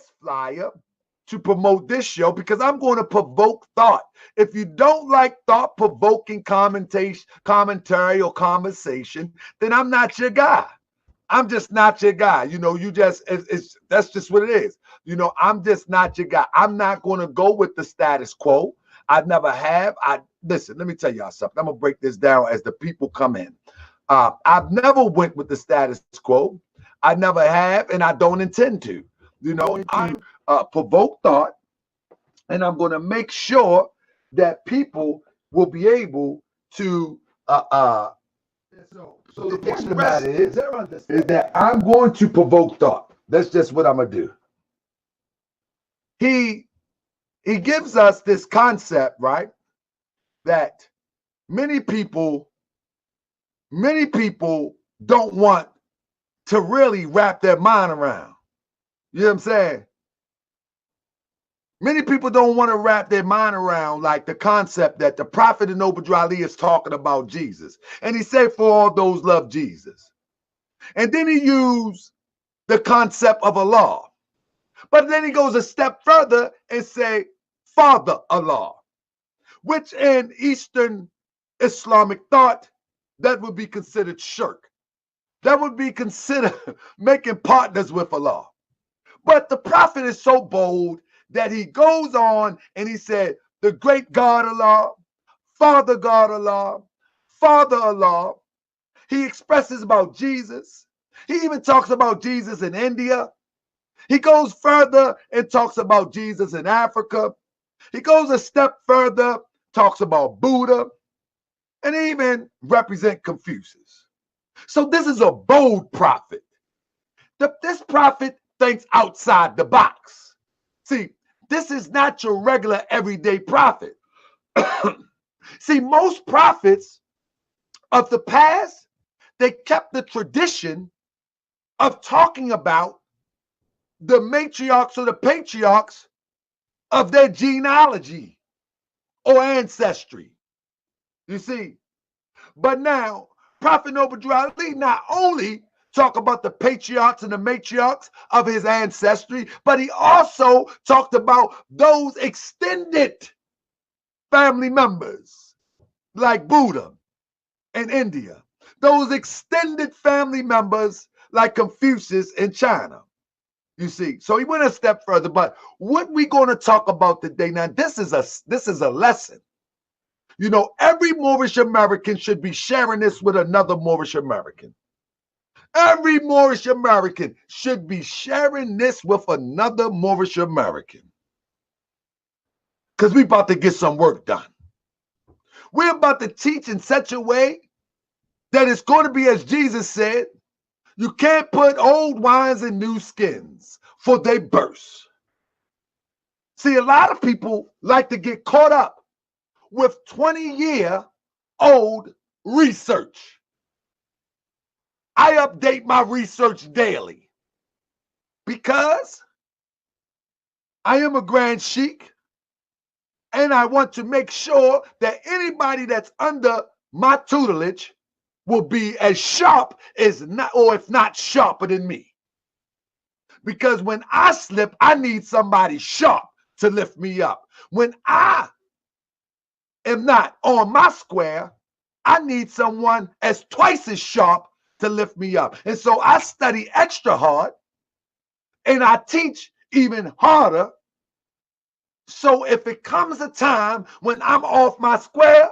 this flyer to promote this show because I'm going to provoke thought. If you don't like thought-provoking commentary or conversation, then I'm not your guy. I'm just not your guy. You know, that's just what it is. You know, I'm just not your guy. I'm not going to go with the status quo. I never have. Listen, let me tell y'all something. I'm going to break this down as the people come in. I've never went with the status quo. I never have, and I don't intend to. You know, I provoke thought, and I'm going to make sure that people will be able to So the point of that is that I'm going to provoke thought. That's just what I'm going to do. He gives us this concept, right? That many people don't want to really wrap their mind around. You know what I'm saying? Many people don't want to wrap their mind around like the concept that the prophet in Gradual is talking about Jesus. And he said, for all those love Jesus. And then he used the concept of Allah. But then he goes a step further and say, Father Allah, which in Eastern Islamic thought, that would be considered shirk. That would be considered making partners with Allah. But the prophet is so bold that he goes on and he said, the great God Allah, Father God Allah, Father Allah. He expresses about Jesus. He even talks about Jesus in India. He goes further and talks about Jesus in Africa. He goes a step further, talks about Buddha, and even represent Confucius. So this is a bold prophet. This prophet thinks outside the box. See, this is not your regular everyday prophet. See, most prophets of the past, they kept the tradition of talking about the matriarchs or the patriarchs of their genealogy or ancestry. You see, but now Prophet Gradual not only talk about the patriarchs and the matriarchs of his ancestry, but he also talked about those extended family members like Buddha in India, those extended family members like Confucius in China. You see, so he went a step further. But what we're going to talk about today, now this is a lesson. You know, every Moorish American should be sharing this with another Moorish American. Every Moorish American should be sharing this with another Moorish American. Because we're about to get some work done. We're about to teach in such a way that it's going to be, as Jesus said, you can't put old wines in new skins, for they burst. See, a lot of people like to get caught up with 20-year-old research. I update my research daily because I am a Grand Sheik and I want to make sure that anybody that's under my tutelage will be as sharp as not, or if not sharper than me. Because when I slip, I need somebody sharp to lift me up. When I am not on my square, I need someone as twice as sharp to lift me up. And so I study extra hard and I teach even harder. So if it comes a time when I'm off my square,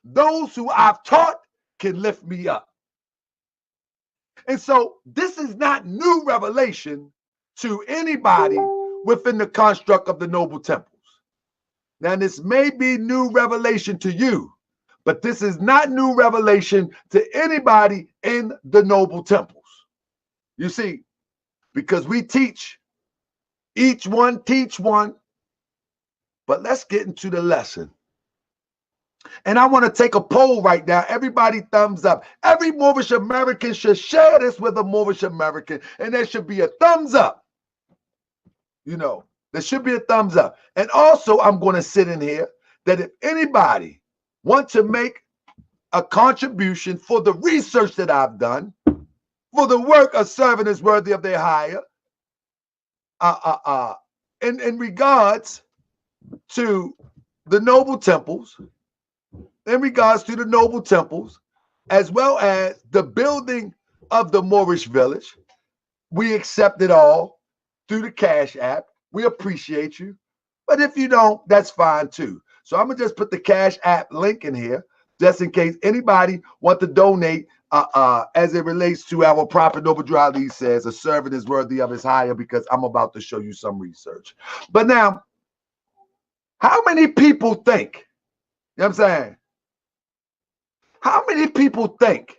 those who I've taught can lift me up. And so this is not new revelation to anybody within the construct of the Noble Temples. Now, this may be new revelation to you, but this is not new revelation to anybody in the Noble Temples. You see, because we teach, each one teach one. But let's get into the lesson. And I want to take a poll right now. Everybody thumbs up. Every Moorish American should share this with a Moorish American. And there should be a thumbs up. You know, there should be a thumbs up. And also, I'm going to sit in here that if anybody wants to make a contribution for the research that I've done, for the work of serving is worthy of their hire, in regards to the noble temples, as well as the building of the Moorish village. We accept it all through the Cash App. We appreciate you. But if you don't, that's fine too. So I'm going to just put the Cash App link in here just in case anybody want to donate as it relates to our Prophet Noble Drew Ali says, a servant is worthy of his hire, because I'm about to show you some research. But now, how many people think, you know what I'm saying? How many people think?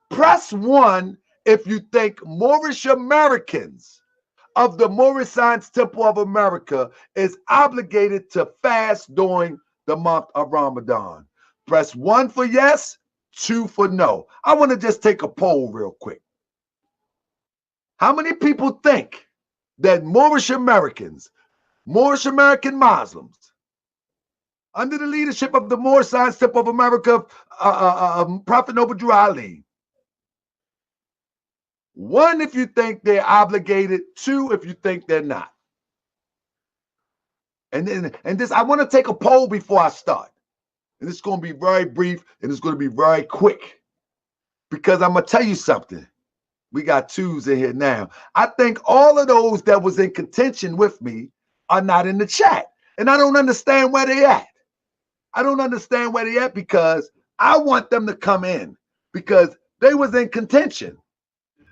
Press 1 if you think Moorish Americans of the Moorish Science Temple of America is obligated to fast during the month of Ramadan. Press 1 for yes, 2 for no. I want to just take a poll real quick. How many people think that Moorish Americans, Moorish American Muslims, under the leadership of the Moorish Science Temple of America, Prophet Noble Drew Ali, 1 if you think they're obligated, 2 if you think they're not. And this, I want to take a poll before I start. And it's going to be very brief and it's going to be very quick, because I'm going to tell you something. We got 2s in here now. I think all of those that was in contention with me are not in the chat. And I don't understand where they at. I don't understand where they at, because I want them to come in, because they was in contention.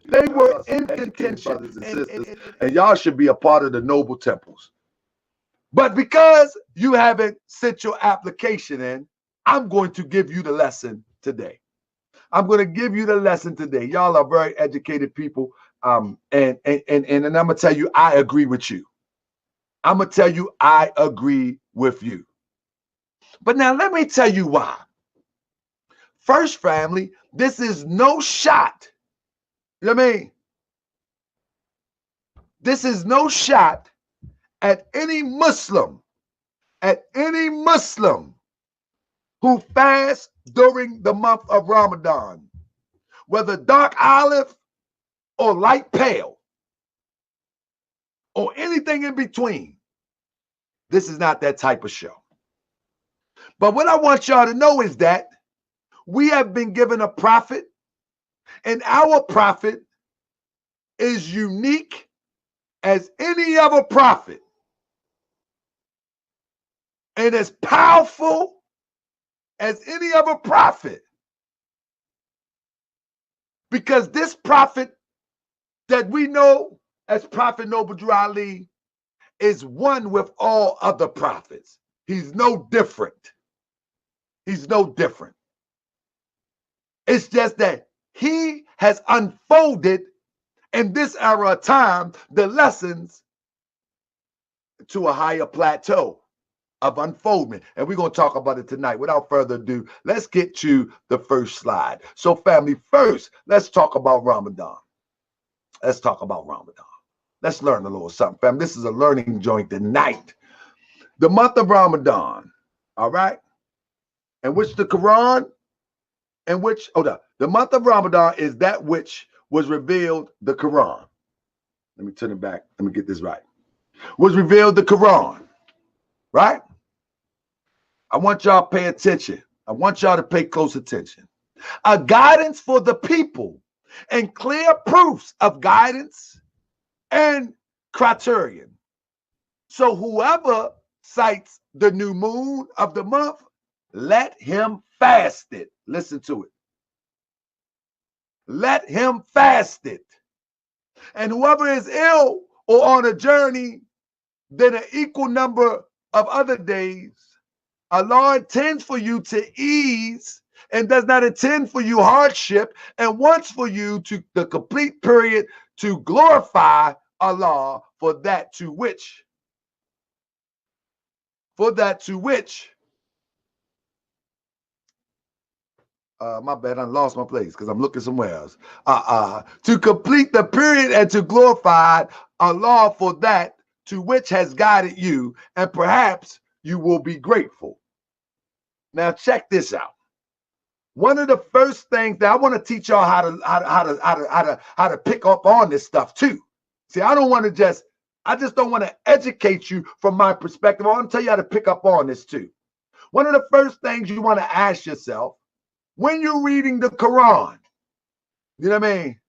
They were in contention, brothers and sisters, and y'all should be a part of the noble temples. But because you haven't sent your application in, I'm going to give you the lesson today. I'm going to give you the lesson today. Y'all are very educated people, and I'm going to tell you, I agree with you. I'm going to tell you, I agree with you. But now let me tell you why. First, family, this is no shot. You know what I mean? This is no shot at any Muslim, who fasts during the month of Ramadan, whether dark olive or light pale or anything in between. This is not that type of show. But what I want y'all to know is that we have been given a prophet, and our prophet is unique as any other prophet, and as powerful as any other prophet. Because this prophet that we know as Prophet Noble Drew Ali is one with all other prophets. He's no different. He's no different. It's just that he has unfolded in this era of time the lessons to a higher plateau of unfoldment. And we're going to talk about it tonight. Without further ado, let's get to the first slide. So family, first, let's talk about Ramadan. Let's talk about Ramadan. Let's learn a little something, family. This is a learning joint tonight. The month of Ramadan, all right? In which the Quran, in which, the month of Ramadan is that which was revealed, the Quran. Let me turn it back. Let me get this right. Was revealed the Quran, right? I want y'all to pay attention. I want y'all to pay close attention. A guidance for the people and clear proofs of guidance and criterion. So whoever cites the new moon of the month, let him fast it. Listen to it. Let him fast it. And whoever is ill or on a journey, then an equal number of other days, Allah intends for you to ease and does not intend for you hardship, and wants for you to the complete period to glorify Allah for that to which my bad, I lost my place because I'm looking somewhere else. To complete the period and to glorify Allah for that to which has guided you, and perhaps you will be grateful. Now check this out. One of the first things that I want to teach y'all how to pick up on this stuff too. See, I don't want to just I just don't want to educate you from my perspective. I want to tell you how to pick up on this too. One of the first things you want to ask yourself when you're reading the Quran, you know what I mean?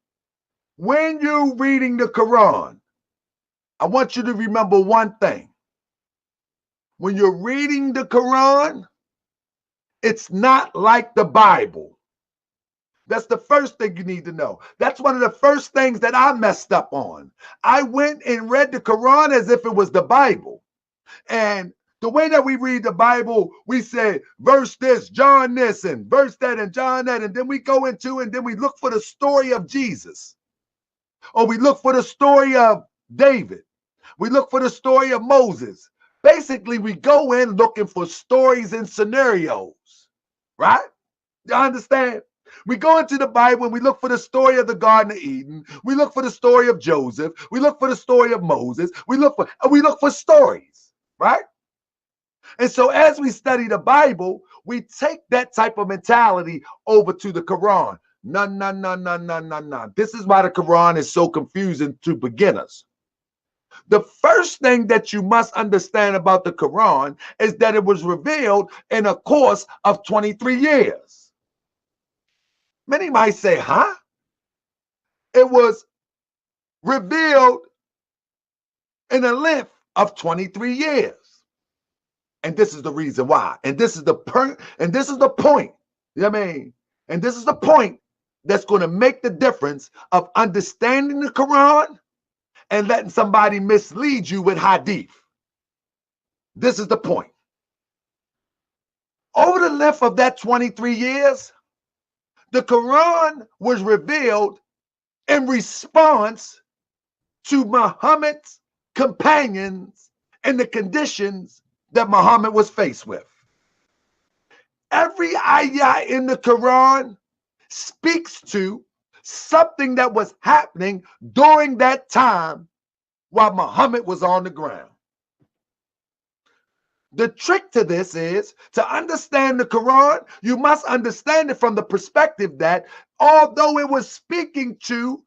When you're reading the Quran, I want you to remember one thing. When you're reading the Quran, it's not like the Bible. That's the first thing you need to know. That's one of the first things that I messed up on. I went and read the Quran as if it was the Bible. And the way that we read the Bible, we say verse this, John this, and verse that, and John that, and then we go into and then we look for the story of Jesus. Or we look for the story of David. We look for the story of Moses. Basically, we go in looking for stories and scenarios, right? You understand? We go into the Bible and we look for the story of the Garden of Eden. We look for the story of Joseph. We look for the story of Moses. We look for stories, right? And so as we study the Bible, we take that type of mentality over to the Quran. No. This is why the Quran is so confusing to beginners. The first thing that you must understand about the Quran is that it was revealed in a course of 23 years. Many might say, huh? It was revealed in a length of 23 years. And this is the reason why. And this is the point. You know what I mean? And this is the point that's going to make the difference of understanding the Quran and letting somebody mislead you with hadith. This is the point. Over the length of that 23 years, the Quran was revealed in response to Muhammad's companions and the conditions that Muhammad was faced with. Every ayah in the Quran speaks to something that was happening during that time while Muhammad was on the ground. The trick to this is to understand the Quran, you must understand it from the perspective that although it was speaking to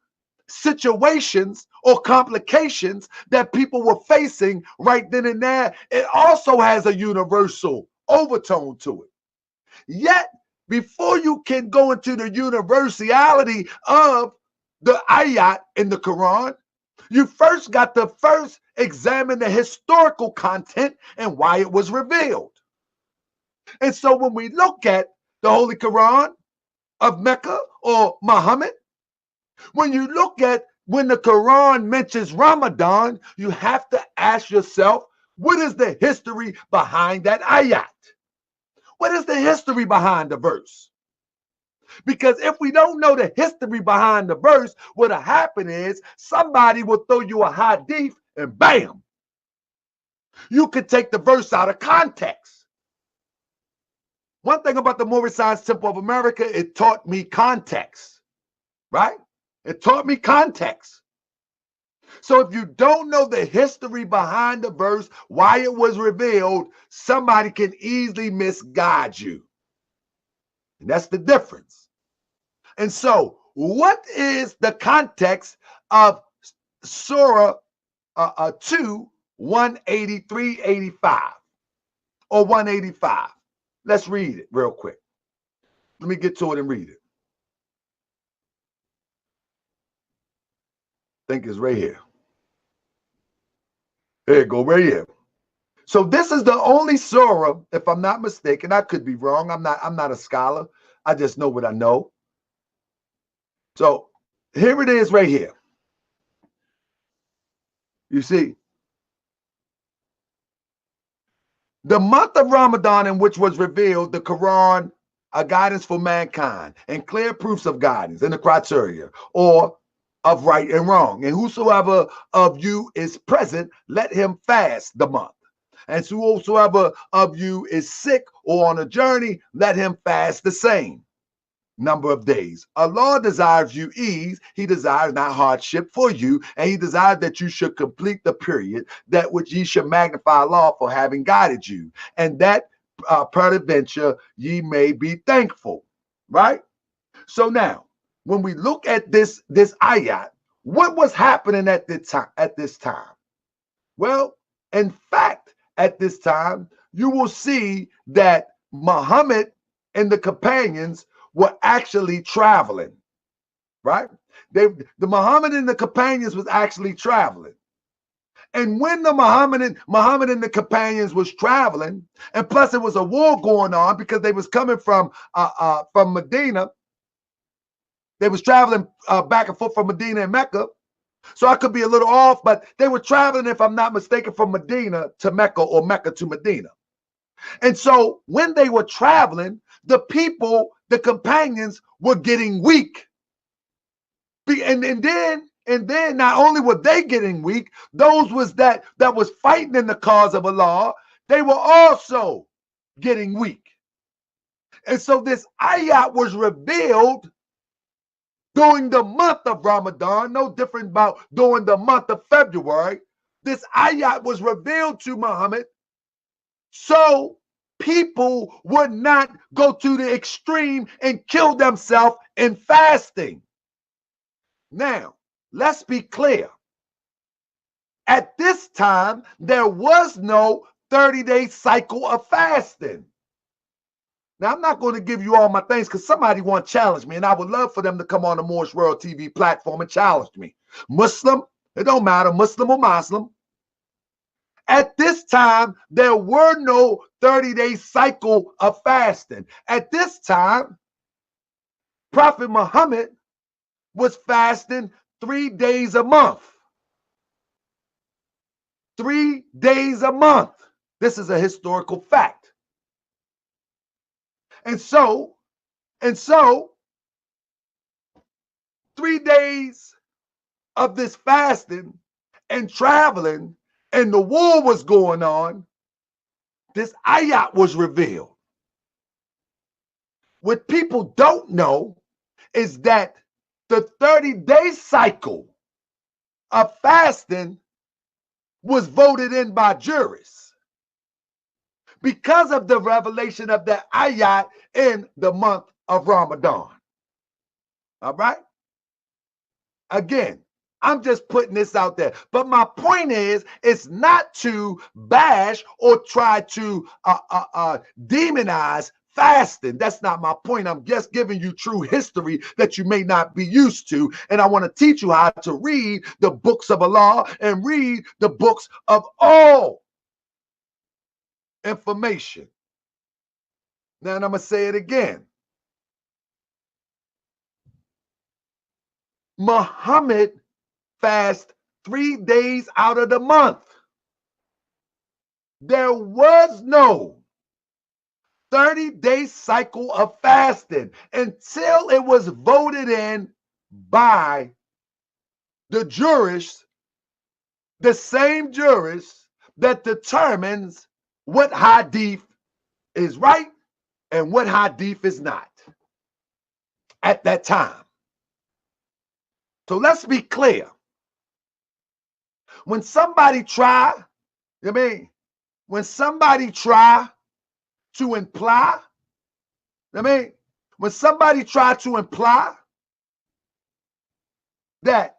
situations or complications that people were facing right then and there, it also has a universal overtone to it. Yet, before you can go into the universality of the ayat in the Quran, you first got to examine the historical content and why it was revealed. And so when we look at the Holy Quran of Mecca or Muhammad, when you look at when the Quran mentions Ramadan, you have to ask yourself, what is the history behind that ayat? What is the history behind the verse? Because if we don't know the history behind the verse, what'll happen is somebody will throw you a hadith and bam, you could take the verse out of context. One thing about the Moorish Science Temple of America, it taught me context, right? It taught me context. So if you don't know the history behind the verse, why it was revealed, somebody can easily misguide you. And that's the difference. And so what is the context of Surah 2, 183, 85 or 185? Let's read it real quick. Let me get to it and read it. I think it's right here. There you go, right here. So this is the only surah, if I'm not mistaken. I could be wrong. I'm not a scholar. I just know what I know. So here it is right here. You see, the month of Ramadan in which was revealed the Quran, a guidance for mankind, and clear proofs of guidance and the criteria, or of right and wrong. And whosoever of you is present, let him fast the month. And whosoever of you is sick or on a journey, let him fast the same number of days. Allah desires you ease. He desires not hardship for you. And he desires that you should complete the period, that which ye should magnify Allah for having guided you. And that peradventure ye may be thankful. Right? So now, when we look at this ayat, what was happening at this time? Well, in fact, at this time, you will see that Muhammad and the companions were actually traveling, right? The Muhammad and the companions was actually traveling. And when the Muhammad and the companions was traveling, and plus it was a war going on because they was coming from Medina. They was traveling back and forth from Medina and Mecca. So I could be a little off, but they were traveling, if I'm not mistaken, from Medina to Mecca or Mecca to Medina. And so when they were traveling, the people, the companions, were getting weak. And then not only were they getting weak, those was that was fighting in the cause of Allah, they were also getting weak. And so this ayat was revealed during the month of Ramadan, no different about during the month of February. This ayat was revealed to Muhammad so people would not go to the extreme and kill themselves in fasting. Now, let's be clear. At this time, there was no 30-day cycle of fasting. Now, I'm not going to give you all my things because somebody want to challenge me, and I would love for them to come on the Moorish World TV platform and challenge me. Muslim, it don't matter, Muslim or Muslim. At this time, there were no 30-day cycle of fasting. At this time, Prophet Muhammad was fasting 3 days a month. 3 days a month. This is a historical fact. And so 3 days of this fasting and traveling, and the war was going on, this ayat was revealed. What people don't know is that the 30-day cycle of fasting was voted in by jurists because of the revelation of the ayat in the month of Ramadan. All right? Again, I'm just putting this out there. But my point is, it's not to bash or try to demonize fasting. That's not my point. I'm just giving you true history that you may not be used to. And I want to teach you how to read the books of Allah and read the books of all information. Now, I'm going to say it again. Muhammad fast 3 days out of the month. There was no 30-day cycle of fasting until it was voted in by the jurists, the same jurists that determines what hadith is right and what hadith is not at that time. So let's be clear. When somebody try, when somebody try to imply, when somebody try to imply that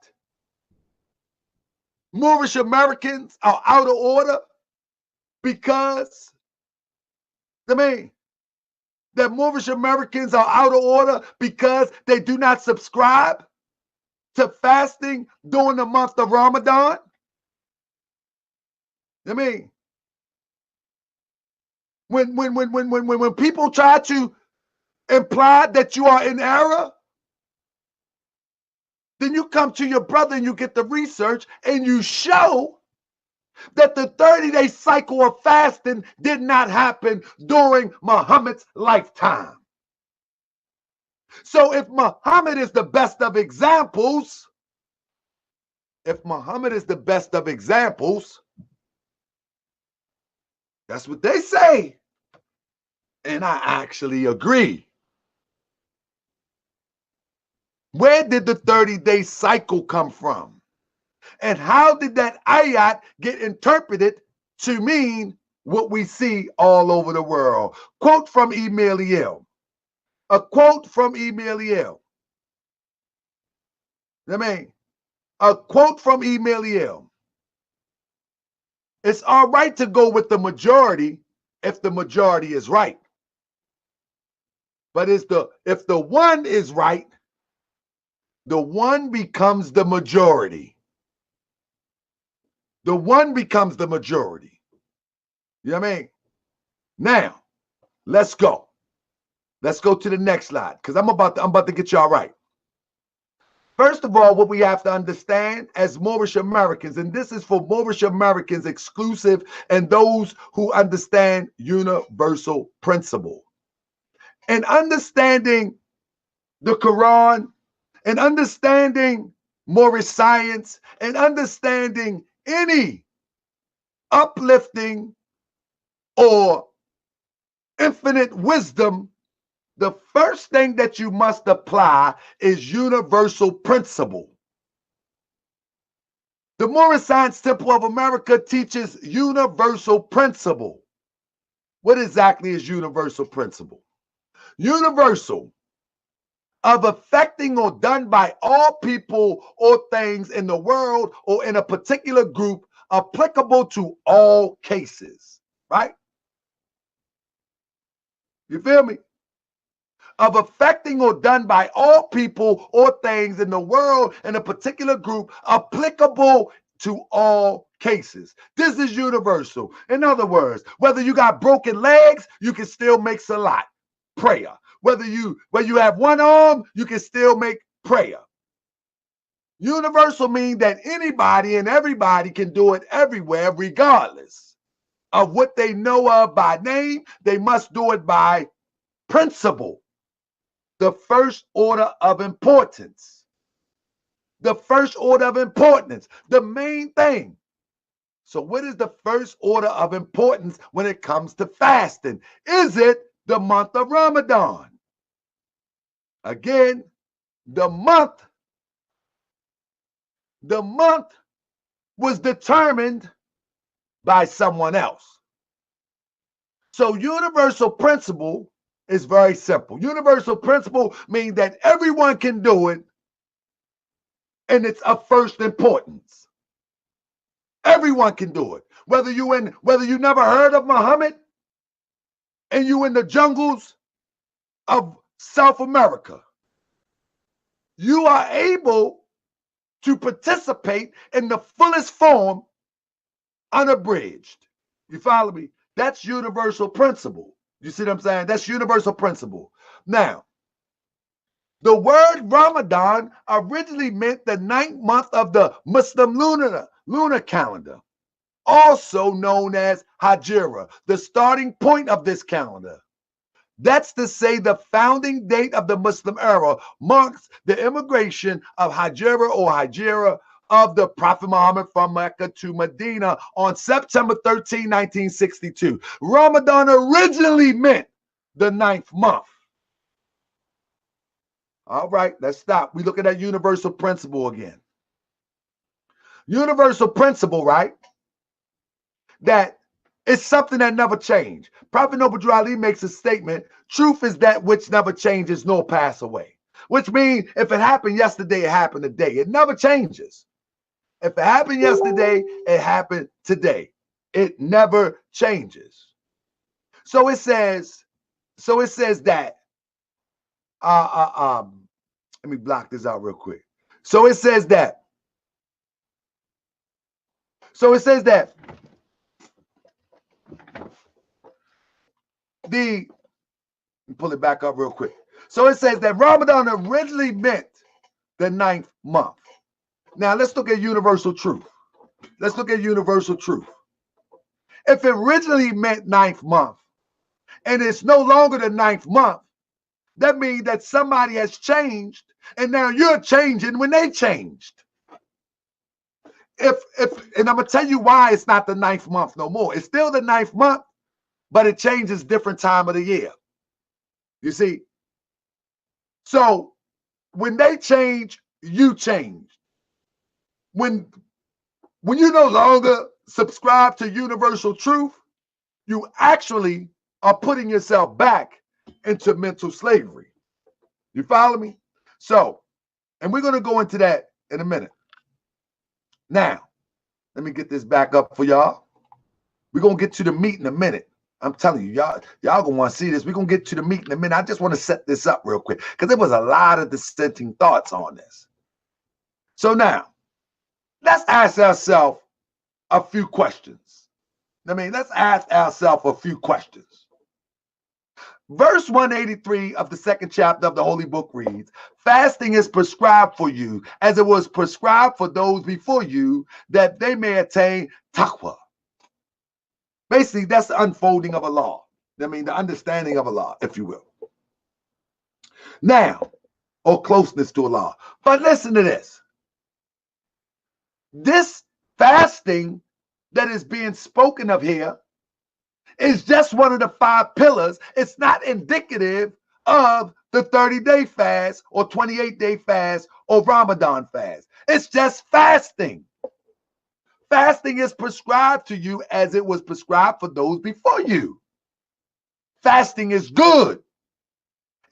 Moorish Americans are out of order because, that Moorish Americans are out of order because they do not subscribe to fasting during the month of Ramadan. When people try to imply that you are in error, then you come to your brother and you get the research and you show that the 30-day cycle of fasting did not happen during Muhammad's lifetime. So if Muhammad is the best of examples, that's what they say. And I actually agree. Where did the 30-day cycle come from? And how did that ayat get interpreted to mean what we see all over the world? Quote from Email. A quote from Email. A quote from Email. It's all right to go with the majority if the majority is right. But if the one is right, the one becomes the majority. The one becomes the majority. You know what I mean? Now, let's go. Let's go to the next slide, because I'm about to get y'all right. First of all, what we have to understand as Moorish Americans, and this is for Moorish Americans exclusive and those who understand universal principle. And understanding the Quran, and understanding Moorish science, and understanding any uplifting or infinite wisdom, the first thing that you must apply is universal principle. The Moorish Science Temple of America teaches universal principle. What exactly is universal principle? Universal, of affecting or done by all people or things in the world or in a particular group, applicable to all cases, right? You feel me? Of affecting or done by all people or things in the world in a particular group, applicable to all cases. This is universal. In other words, whether you got broken legs, you can still make salat, prayer. Whether you have one arm, you can still make prayer. Universal means that anybody and everybody can do it everywhere, regardless of what they know of by name. They must do it by principle. The first order of importance. The first order of importance. The main thing. So what is the first order of importance when it comes to fasting? Is it the month of Ramadan? Again, the month was determined by someone else. So universal principle is very simple. Universal principle means that everyone can do it, and it's of first importance. Everyone can do it. Whether you never heard of Muhammad and you in the jungles of South America, you are able to participate in the fullest form, unabridged. You follow me? That's universal principle. You see what I'm saying? That's universal principle. Now, the word Ramadan originally meant the 9th month of the Muslim lunar calendar, also known as Hijra, the starting point of this calendar. That's to say, the founding date of the Muslim era marks the immigration of Hijra of the Prophet Muhammad from Mecca to Medina on September 13, 1962. Ramadan originally meant the 9th month. All right, let's stop. We look at that universal principle again. Universal principle, right? That it's something that never changed. Prophet Noble Ali makes a statement: truth is that which never changes nor pass away. Which means if it happened yesterday, it happened today. It never changes. If it happened yesterday, it happened today. It never changes. So it says that let me block this out real quick. So it says that pull it back up real quick. So it says that Ramadan originally meant the 9th month. Now let's look at universal truth. Let's look at universal truth. If it originally meant 9th month and it's no longer the 9th month, that means that somebody has changed, and now you're changing when they changed. And I'm gonna tell you why it's not the 9th month no more. It's still the 9th month, but it changes different time of the year. You see? So when they change, you change. When you no longer subscribe to universal truth, you actually are putting yourself back into mental slavery. You follow me? So, and we're going to go into that in a minute. Now, let me get this back up for y'all. We're going to get to the meat in a minute. I'm telling you, y'all going to want to see this. We're going to get to the meat in a minute. I just want to set this up real quick because there was a lot of dissenting thoughts on this. So now, let's ask ourselves a few questions. Let's ask ourselves a few questions. Verse 183 of the second chapter of the Holy Book reads, fasting is prescribed for you as it was prescribed for those before you, that they may attain taqwa. Basically, that's the unfolding of a law. The understanding of a law, if you will. Now, or closeness to a law. But listen to this. This fasting that is being spoken of here is just one of the 5 pillars. It's not indicative of the 30-day fast or 28-day fast or Ramadan fast. It's just fasting. Fasting is prescribed to you as it was prescribed for those before you. Fasting is good.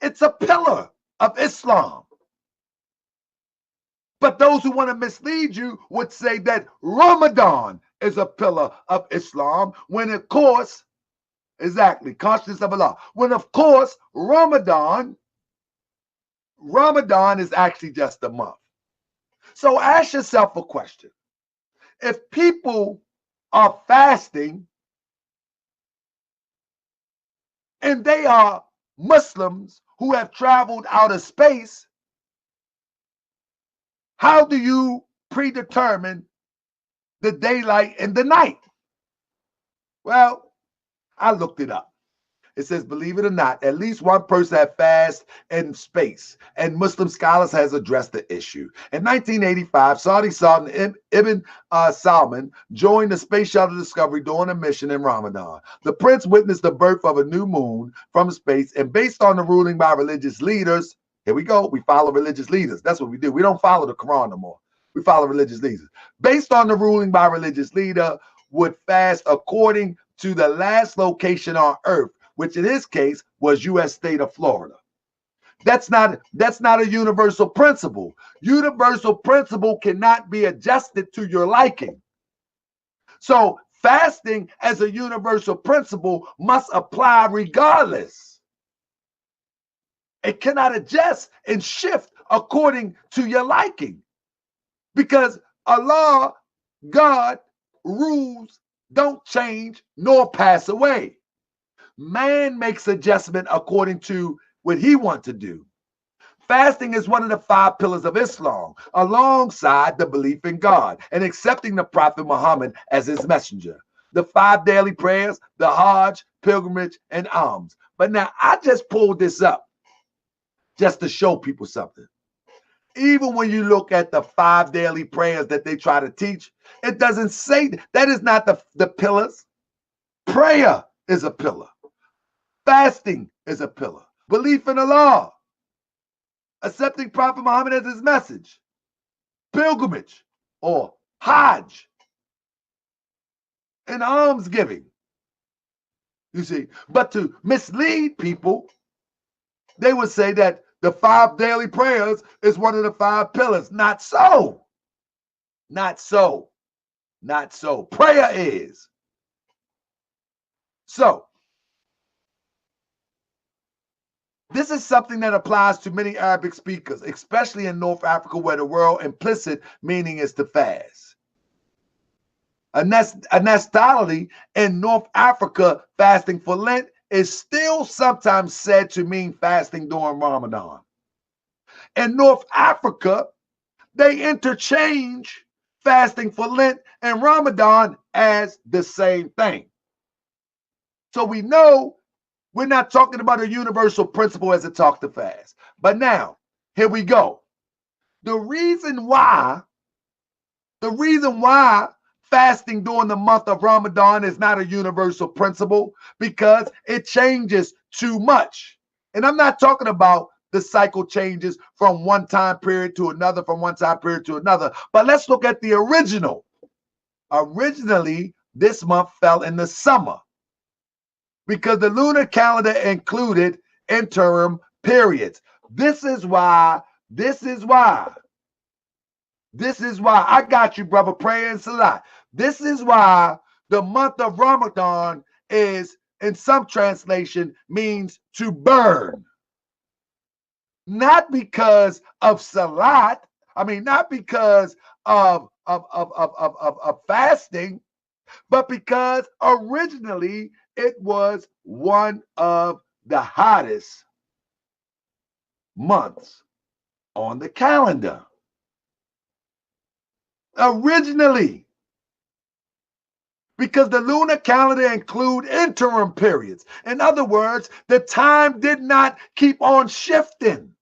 It's a pillar of Islam. But those who want to mislead you would say that Ramadan is a pillar of Islam, when of course, exactly, consciousness of Allah, when of course Ramadan is actually just a month. So ask yourself a question. If people are fasting and they are Muslims who have traveled out of space, how do you predetermine the daylight and the night? Well, I looked it up. It says, believe it or not, at least one person had fast in space, and Muslim scholars has addressed the issue. In 1985, Saudi Sultan Ibn Salman joined the Space Shuttle Discovery during a mission in Ramadan. The prince witnessed the birth of a new moon from space, and based on the ruling by religious leaders, here we go, we follow religious leaders. That's what we do. We don't follow the Quran no more. We follow religious leaders. Based on the ruling by religious leader, would fast according to the last location on Earth, which in his case was U.S. state of Florida. That's not a universal principle. Universal principle cannot be adjusted to your liking. So fasting as a universal principle must apply regardless. It cannot adjust and shift according to your liking, because Allah, God, rules don't change nor pass away. Man makes adjustment according to what he wants to do. Fasting is one of the 5 pillars of Islam, alongside the belief in God and accepting the Prophet Muhammad as his messenger. The 5 daily prayers, the Hajj, pilgrimage, and alms. But now I just pulled this up just to show people something. Even when you look at the 5 daily prayers that they try to teach, it doesn't say that is not the pillars. Prayer is a pillar. Fasting is a pillar. Belief in Allah. Accepting Prophet Muhammad as his message. Pilgrimage or Hajj. And almsgiving. You see, but to mislead people, they would say that the 5 daily prayers is one of the 5 pillars. Not so. Not so. Not so. Prayer is. So, this is something that applies to many Arabic speakers, especially in North Africa, where the word implicit meaning is to fast. Anastology in North Africa, fasting for Lent, is still sometimes said to mean fasting during Ramadan. In North Africa, they interchange fasting for Lent and Ramadan as the same thing. So we know we're not talking about a universal principle as it talks to fast. But now, here we go. The reason why fasting during the month of Ramadan is not a universal principle, because it changes too much. And I'm not talking about the cycle changes from one time period to another, from one time period to another. But let's look at the original. Originally, this month fell in the summer, because the lunar calendar included interim periods. This is why, I got you, brother, prayer and salat. This is why the month of Ramadan is, in some translation, means to burn. Not because of salat, not because of fasting, but because originally it was one of the hottest months on the calendar. Originally, because the lunar calendar include interim periods. In other words, the time did not keep on shifting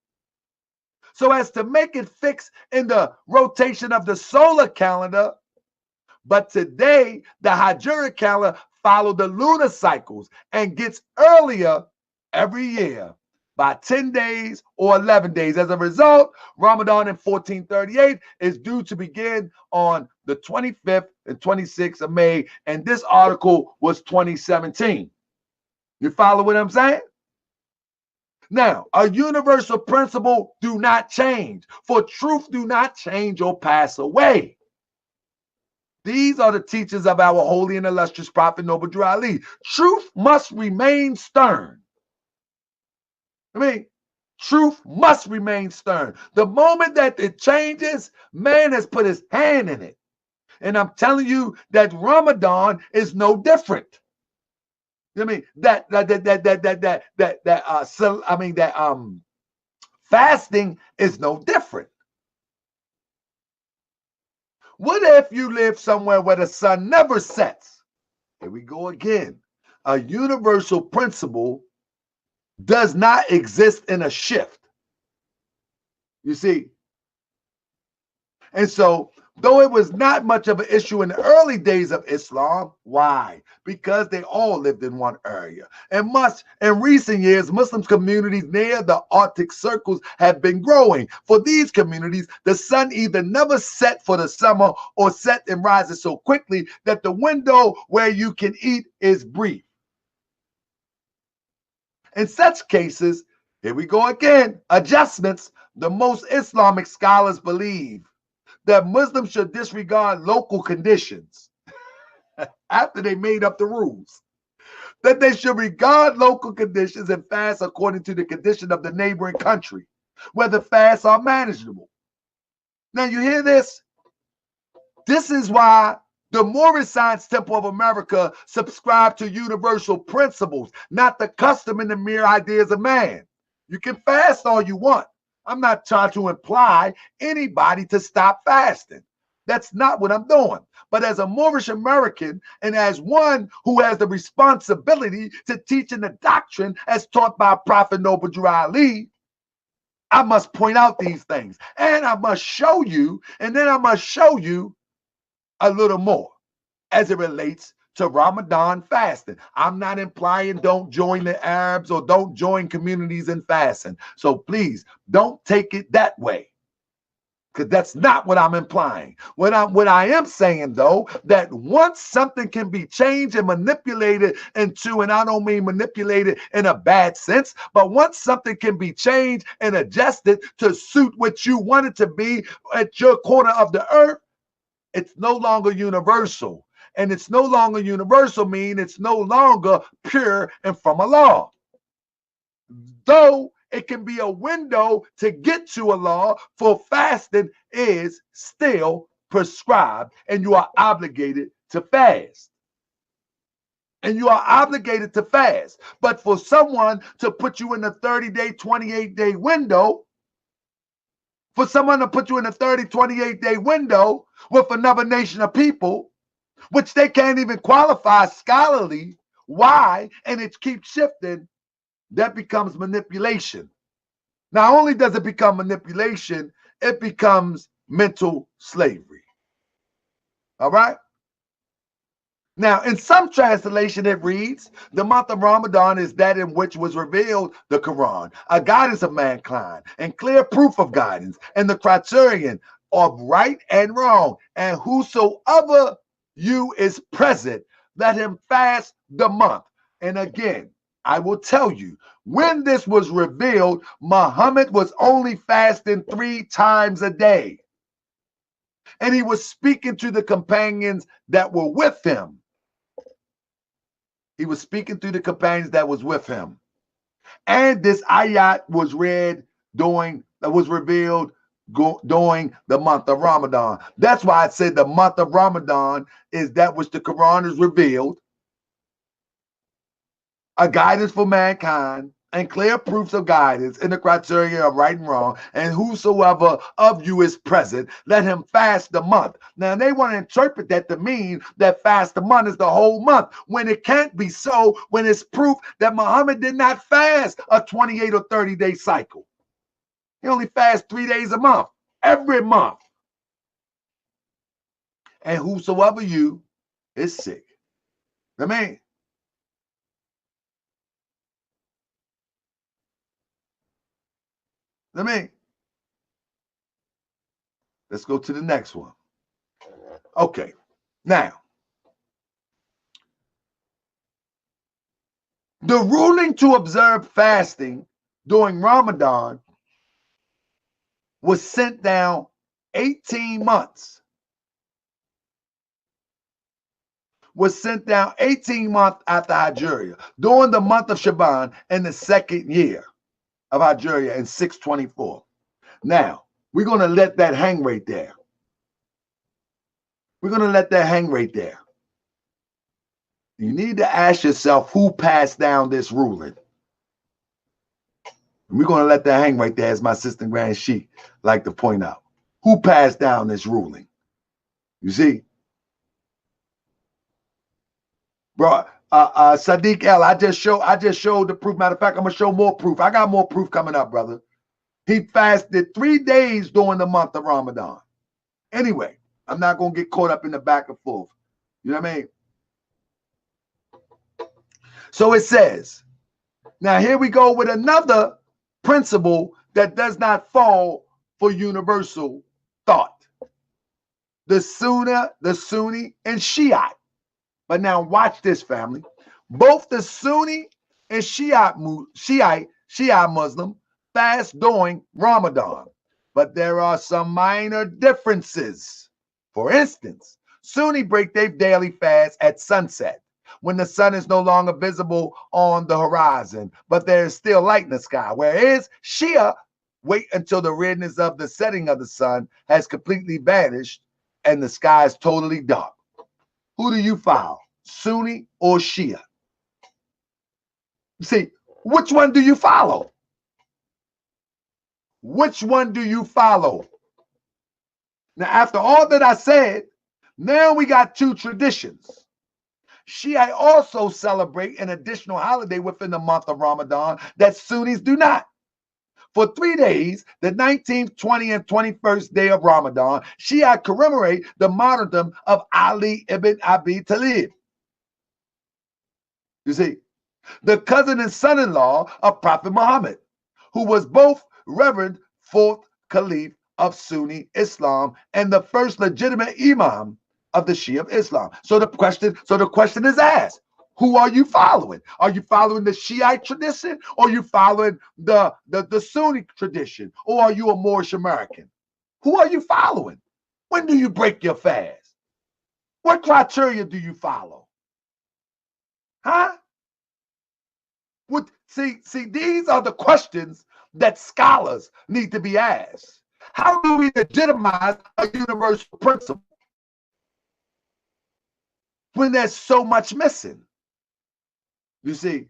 so as to make it fix in the rotation of the solar calendar. But today, the Hijric calendar follows the lunar cycles and gets earlier every year by 10 days or 11 days. As a result, Ramadan in 1438 is due to begin on the 25th and 26th of May, and this article was 2017. You follow what I'm saying? Now, a universal principle do not change, for truth do not change or pass away. These are the teachings of our holy and illustrious Prophet Noble Drew Ali. Truth must remain stern. Truth must remain stern. The moment that it changes, man has put his hand in it. And I'm telling you that Ramadan is no different. Fasting is no different. What if you live somewhere where the sun never sets? Here we go again. A universal principle does not exist in a shift. You see? And so, though it was not much of an issue in the early days of Islam, why? Because they all lived in one area. And in recent years, Muslim communities near the Arctic circles have been growing. For these communities, the sun either never set for the summer or set and rises so quickly that the window where you can eat is brief. In such cases, here we go again, adjustments. The most Islamic scholars believe that Muslims should disregard local conditions after they made up the rules. That they should regard local conditions and fast according to the condition of the neighboring country, whether fasts are manageable. Now you hear this? This is why the Moorish Science Temple of America subscribe to universal principles, not the custom and the mere ideas of man. You can fast all you want. I'm not trying to imply anybody to stop fasting. That's not what I'm doing. But as a Moorish American and as one who has the responsibility to teaching the doctrine as taught by Prophet Noble Drew Ali, I must point out these things. And I must show you, and then I must show you a little more as it relates to Ramadan fasting. I'm not implying don't join the Arabs or don't join communities in fasting. So please don't take it that way, because that's not what I'm implying. What I am saying, though, that once something can be changed and manipulated into, and I don't mean manipulated in a bad sense, but once something can be changed and adjusted to suit what you want it to be at your corner of the earth, it's no longer universal. And it's no longer universal mean it's no longer pure and from Allah. Though it can be a window to get to Allah, for fasting is still prescribed and you are obligated to fast. And you are obligated to fast. But for someone to put you in a 30-day, 28-day window, for someone to put you in a 30, 28-day window with another nation of people, which they can't even qualify scholarly, why? And it keeps shifting, that becomes manipulation. Not only does it become manipulation, it becomes mental slavery. All right? Now, in some translation, it reads, the month of Ramadan is that in which was revealed the Quran, a guidance of mankind, and clear proof of guidance, and the criterion of right and wrong. And whosoever you is present, let him fast the month. And again, I will tell you, when this was revealed, Muhammad was only fasting 3 times a day. And he was speaking to the companions that were with him. He was speaking through the companions that was with him. And this ayat was read during, was revealed during the month of Ramadan. That's why I said the month of Ramadan is that which the Quran is revealed, a guidance for mankind, and clear proofs of guidance in the criteria of right and wrong, and whosoever of you is present, let him fast the month. Now, they want to interpret that to mean that fast the month is the whole month, when it can't be so, when it's proof that Muhammad did not fast a 28 or 30-day cycle. He only fasts 3 days a month, every month. And whosoever you is sick. I mean, let's go to the next one. Okay, now, the ruling to observe fasting during Ramadan was sent down 18 months. Was sent down 18 months after Hijriah, during the month of Shaban in the second year of Hijriah in 624. Now, we're going to let that hang right there. We're going to let that hang right there. You need to ask yourself who passed down this ruling. And we're going to let that hang right there, as my sister Grand Sheik like to point out. Who passed down this ruling? You see? Bro, Sadiq L, I just showed the proof. Matter of fact, I'm going to show more proof. I got more proof coming up, brother. He fasted 3 days during the month of Ramadan. Anyway, I'm not going to get caught up in the back and forth. You know what I mean? So it says, now here we go with another principle that does not fall for universal thought. The Sunni, and Shia. But now watch this, family. Both the Sunni and Shia Muslim fast during Ramadan, but there are some minor differences. For instance, Sunni break their daily fast at sunset, when the sun is no longer visible on the horizon, but there is still light in the sky. Whereas Shia wait until the redness of the setting of the sun has completely vanished and the sky is totally dark. Who do you follow, Sunni or Shia? See, which one do you follow? Which one do you follow? Now, after all that I said, now we got two traditions. Shia also celebrate an additional holiday within the month of Ramadan that Sunnis do not. For 3 days, the 19th, 20th, and 21st day of Ramadan, Shia commemorate the martyrdom of Ali ibn Abi Talib. You see, the cousin and son-in-law of Prophet Muhammad, who was both Reverend 4th Caliph of Sunni Islam and the first legitimate Imam of the Shia of Islam. So the question is asked, who are you following? Are you following the Shiite tradition, or are you following the Sunni tradition, or are you a Moorish American? Who are you following? When do you break your fast? What criteria do you follow? Huh? See, these are the questions that scholars need to be asked. How do we legitimize a universal principle when there's so much missing? You see,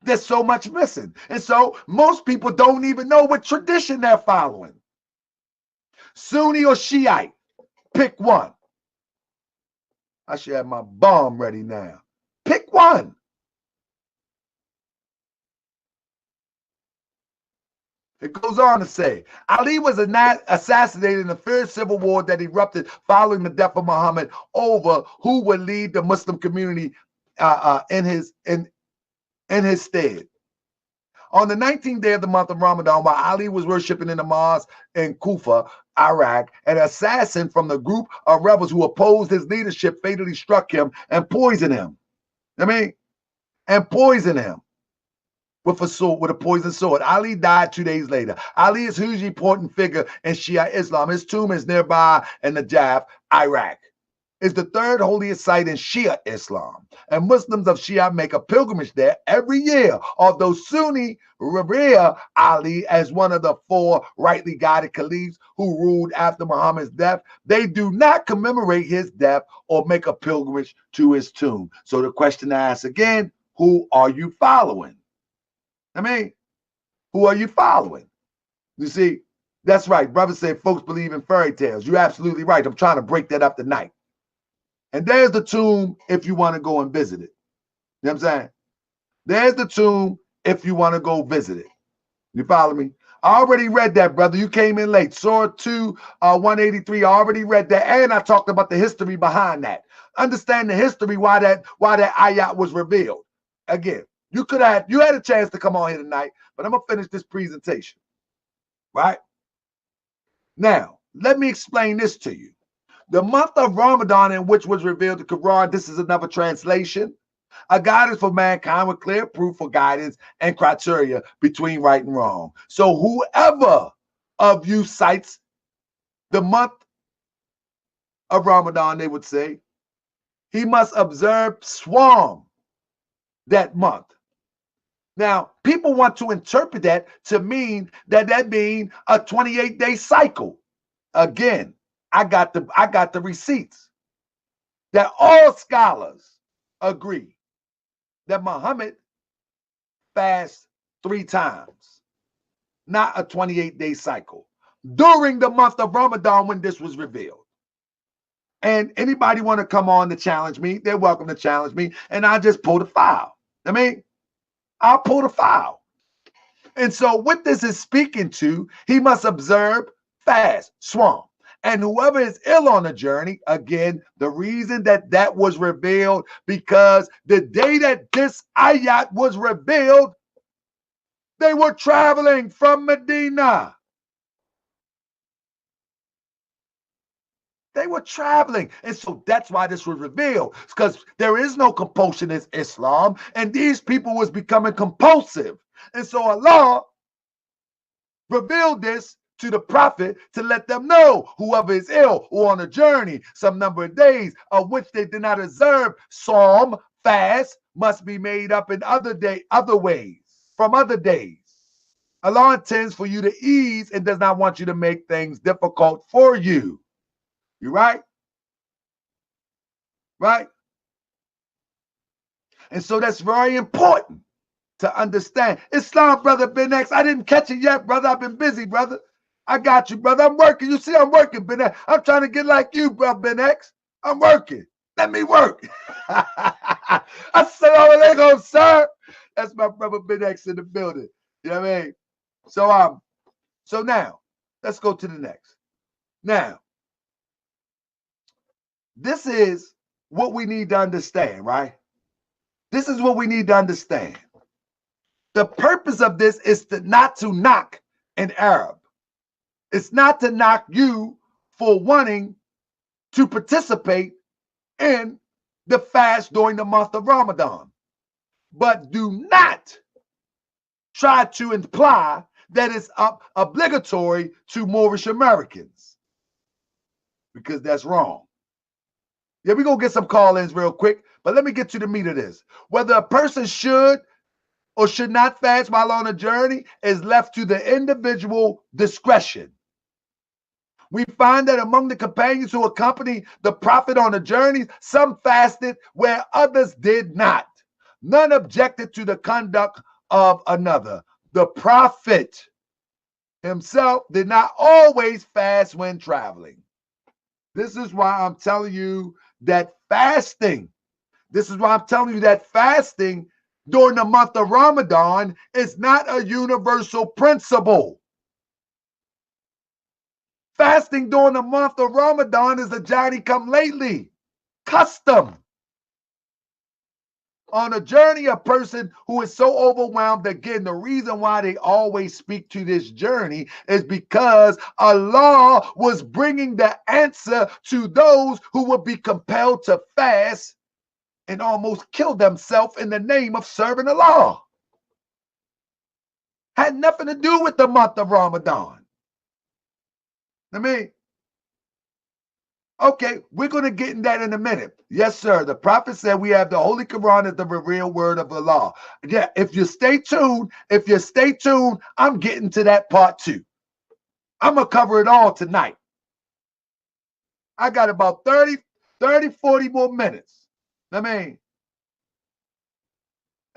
there's so much missing. And so most people don't even know what tradition they're following. Sunni or Shiite, pick one. I should have my bomb ready now. Pick one. It goes on to say, Ali was assassinated in the fierce civil war that erupted following the death of Muhammad over who would lead the Muslim community in his stead. On the 19th day of the month of Ramadan, while Ali was worshiping in the mosque in Kufa, Iraq, an assassin from the group of rebels who opposed his leadership fatally struck him and poisoned him. Poisoned him with a sword, with a poisoned sword. Ali died 2 days later. Ali is a hugely important figure in Shia Islam. His tomb is nearby in Najaf, Iraq. is the third holiest site in Shia Islam, and Muslims of Shia make a pilgrimage there every year. Although Sunni revere Ali as one of the four rightly guided caliphs who ruled after Muhammad's death, they do not commemorate his death or make a pilgrimage to his tomb. So the question I ask again, who are you following? I mean, who are you following? You see, that's right. Brother said folks believe in fairy tales. You're absolutely right. I'm trying to break that up tonight. And there's the tomb if you want to go and visit it. You know what I'm saying? There's the tomb if you want to go visit it. You follow me? I already read that, brother. You came in late. Surah 2, 183. I already read that. And I talked about the history behind that. Understand the history why that ayat was revealed. Again, you had a chance to come on here tonight, but I'm gonna finish this presentation. Right? Now, let me explain this to you. The month of Ramadan in which was revealed the Quran, this is another translation, a guidance for mankind with clear proof for guidance and criteria between right and wrong. So whoever of you cites the month of Ramadan, they would say, he must observe Swam that month. Now, people want to interpret that to mean that means a 28-day cycle. Again, I got the receipts that all scholars agree that Muhammad fasts 3 times, not a 28-day cycle, during the month of Ramadan when this was revealed. And anybody want to come on to challenge me, they're welcome to challenge me, and I just pull the file. I mean, I'll pull the file. And so what this is speaking to, he must observe, fast, swam. And whoever is ill on the journey, again, the reason that was revealed, because the day that this ayat was revealed, they were traveling from Medina. They were traveling. And so that's why this was revealed. It's because there is no compulsion in Islam, and these people was becoming compulsive. And so Allah revealed this to the prophet to let them know whoever is ill or on a journey, some number of days of which they did not observe, psalm, fast, must be made up in other ways, from other days. Allah intends for you to ease and does not want you to make things difficult for you. You right? Right? And so that's very important to understand. Islam, brother Ben X, I didn't catch it yet, brother. I've been busy, brother. I got you, brother. I'm working. You see, I'm working, Ben X. I'm trying to get like you, brother Ben X. I'm working. Let me work. Assalamu alaikum, sir. That's my brother Ben X in the building. You know what I mean? So now, let's go to the next. Now, this is what we need to understand, right? This is what we need to understand. The purpose of this is not to knock an Arab. It's not to knock you for wanting to participate in the fast during the month of Ramadan. But do not try to imply that it's obligatory to Moorish Americans, because that's wrong. Yeah, we're going to get some call-ins real quick, but let me get to the meat of this. Whether a person should or should not fast while on a journey is left to the individual discretion. We find that among the companions who accompanied the prophet on the journeys, some fasted where others did not. None objected to the conduct of another. The prophet himself did not always fast when traveling. This is why I'm telling you that fasting, during the month of Ramadan is not a universal principle. Fasting during the month of Ramadan is a Johnny-come-lately custom. On a journey, a person who is so overwhelmed, again, the reason why they always speak to this journey is because Allah was bringing the answer to those who would be compelled to fast and almost kill themselves in the name of serving Allah. Had nothing to do with the month of Ramadan. I mean, Okay, we're going to get in that in a minute. Yes, sir. The prophet said we have the Holy Quran as the real word of Allah. Yeah, if you stay tuned, I'm getting to that part too. I'm going to cover it all tonight. I got about 30, 40 more minutes. I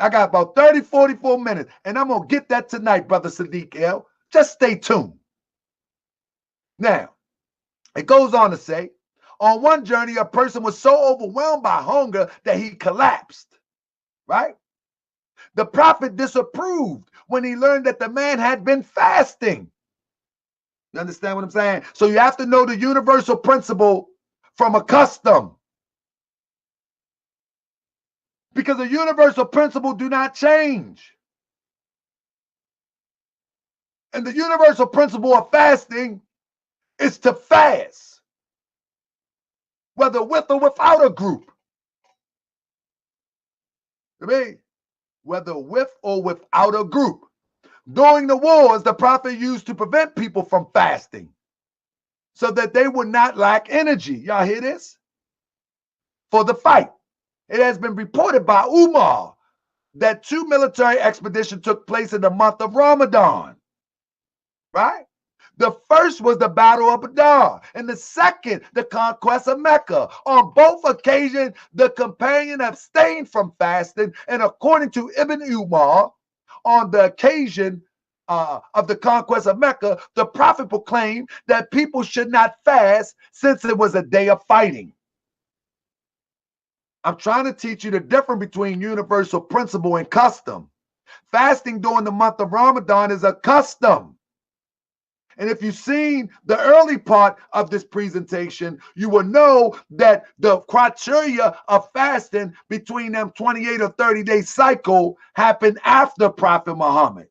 got about 30, 44 minutes, and I'm going to get that tonight, Brother Sadiq L. Just stay tuned. Now, it goes on to say, on one journey, a person was so overwhelmed by hunger that he collapsed, right? The prophet disapproved when he learned that the man had been fasting. You understand what I'm saying? So you have to know the universal principle from a custom. Because the universal principle do not change. And the universal principle of fasting is to fast, whether with or without a group. Whether with or without a group. During the wars, the prophet used to prevent people from fasting so that they would not lack energy. Y'all hear this? For the fight. It has been reported by Umar that 2 military expeditions took place in the month of Ramadan. Right? The first was the Battle of Badr, and the second, the conquest of Mecca. On both occasions, the companion abstained from fasting, and according to Ibn Umar, on the occasion of the conquest of Mecca, the prophet proclaimed that people should not fast since it was a day of fighting. I'm trying to teach you the difference between universal principle and custom. Fasting during the month of Ramadan is a custom. And if you've seen the early part of this presentation, you will know that the criteria of fasting between them 28 or 30-day cycle happened after Prophet Muhammad.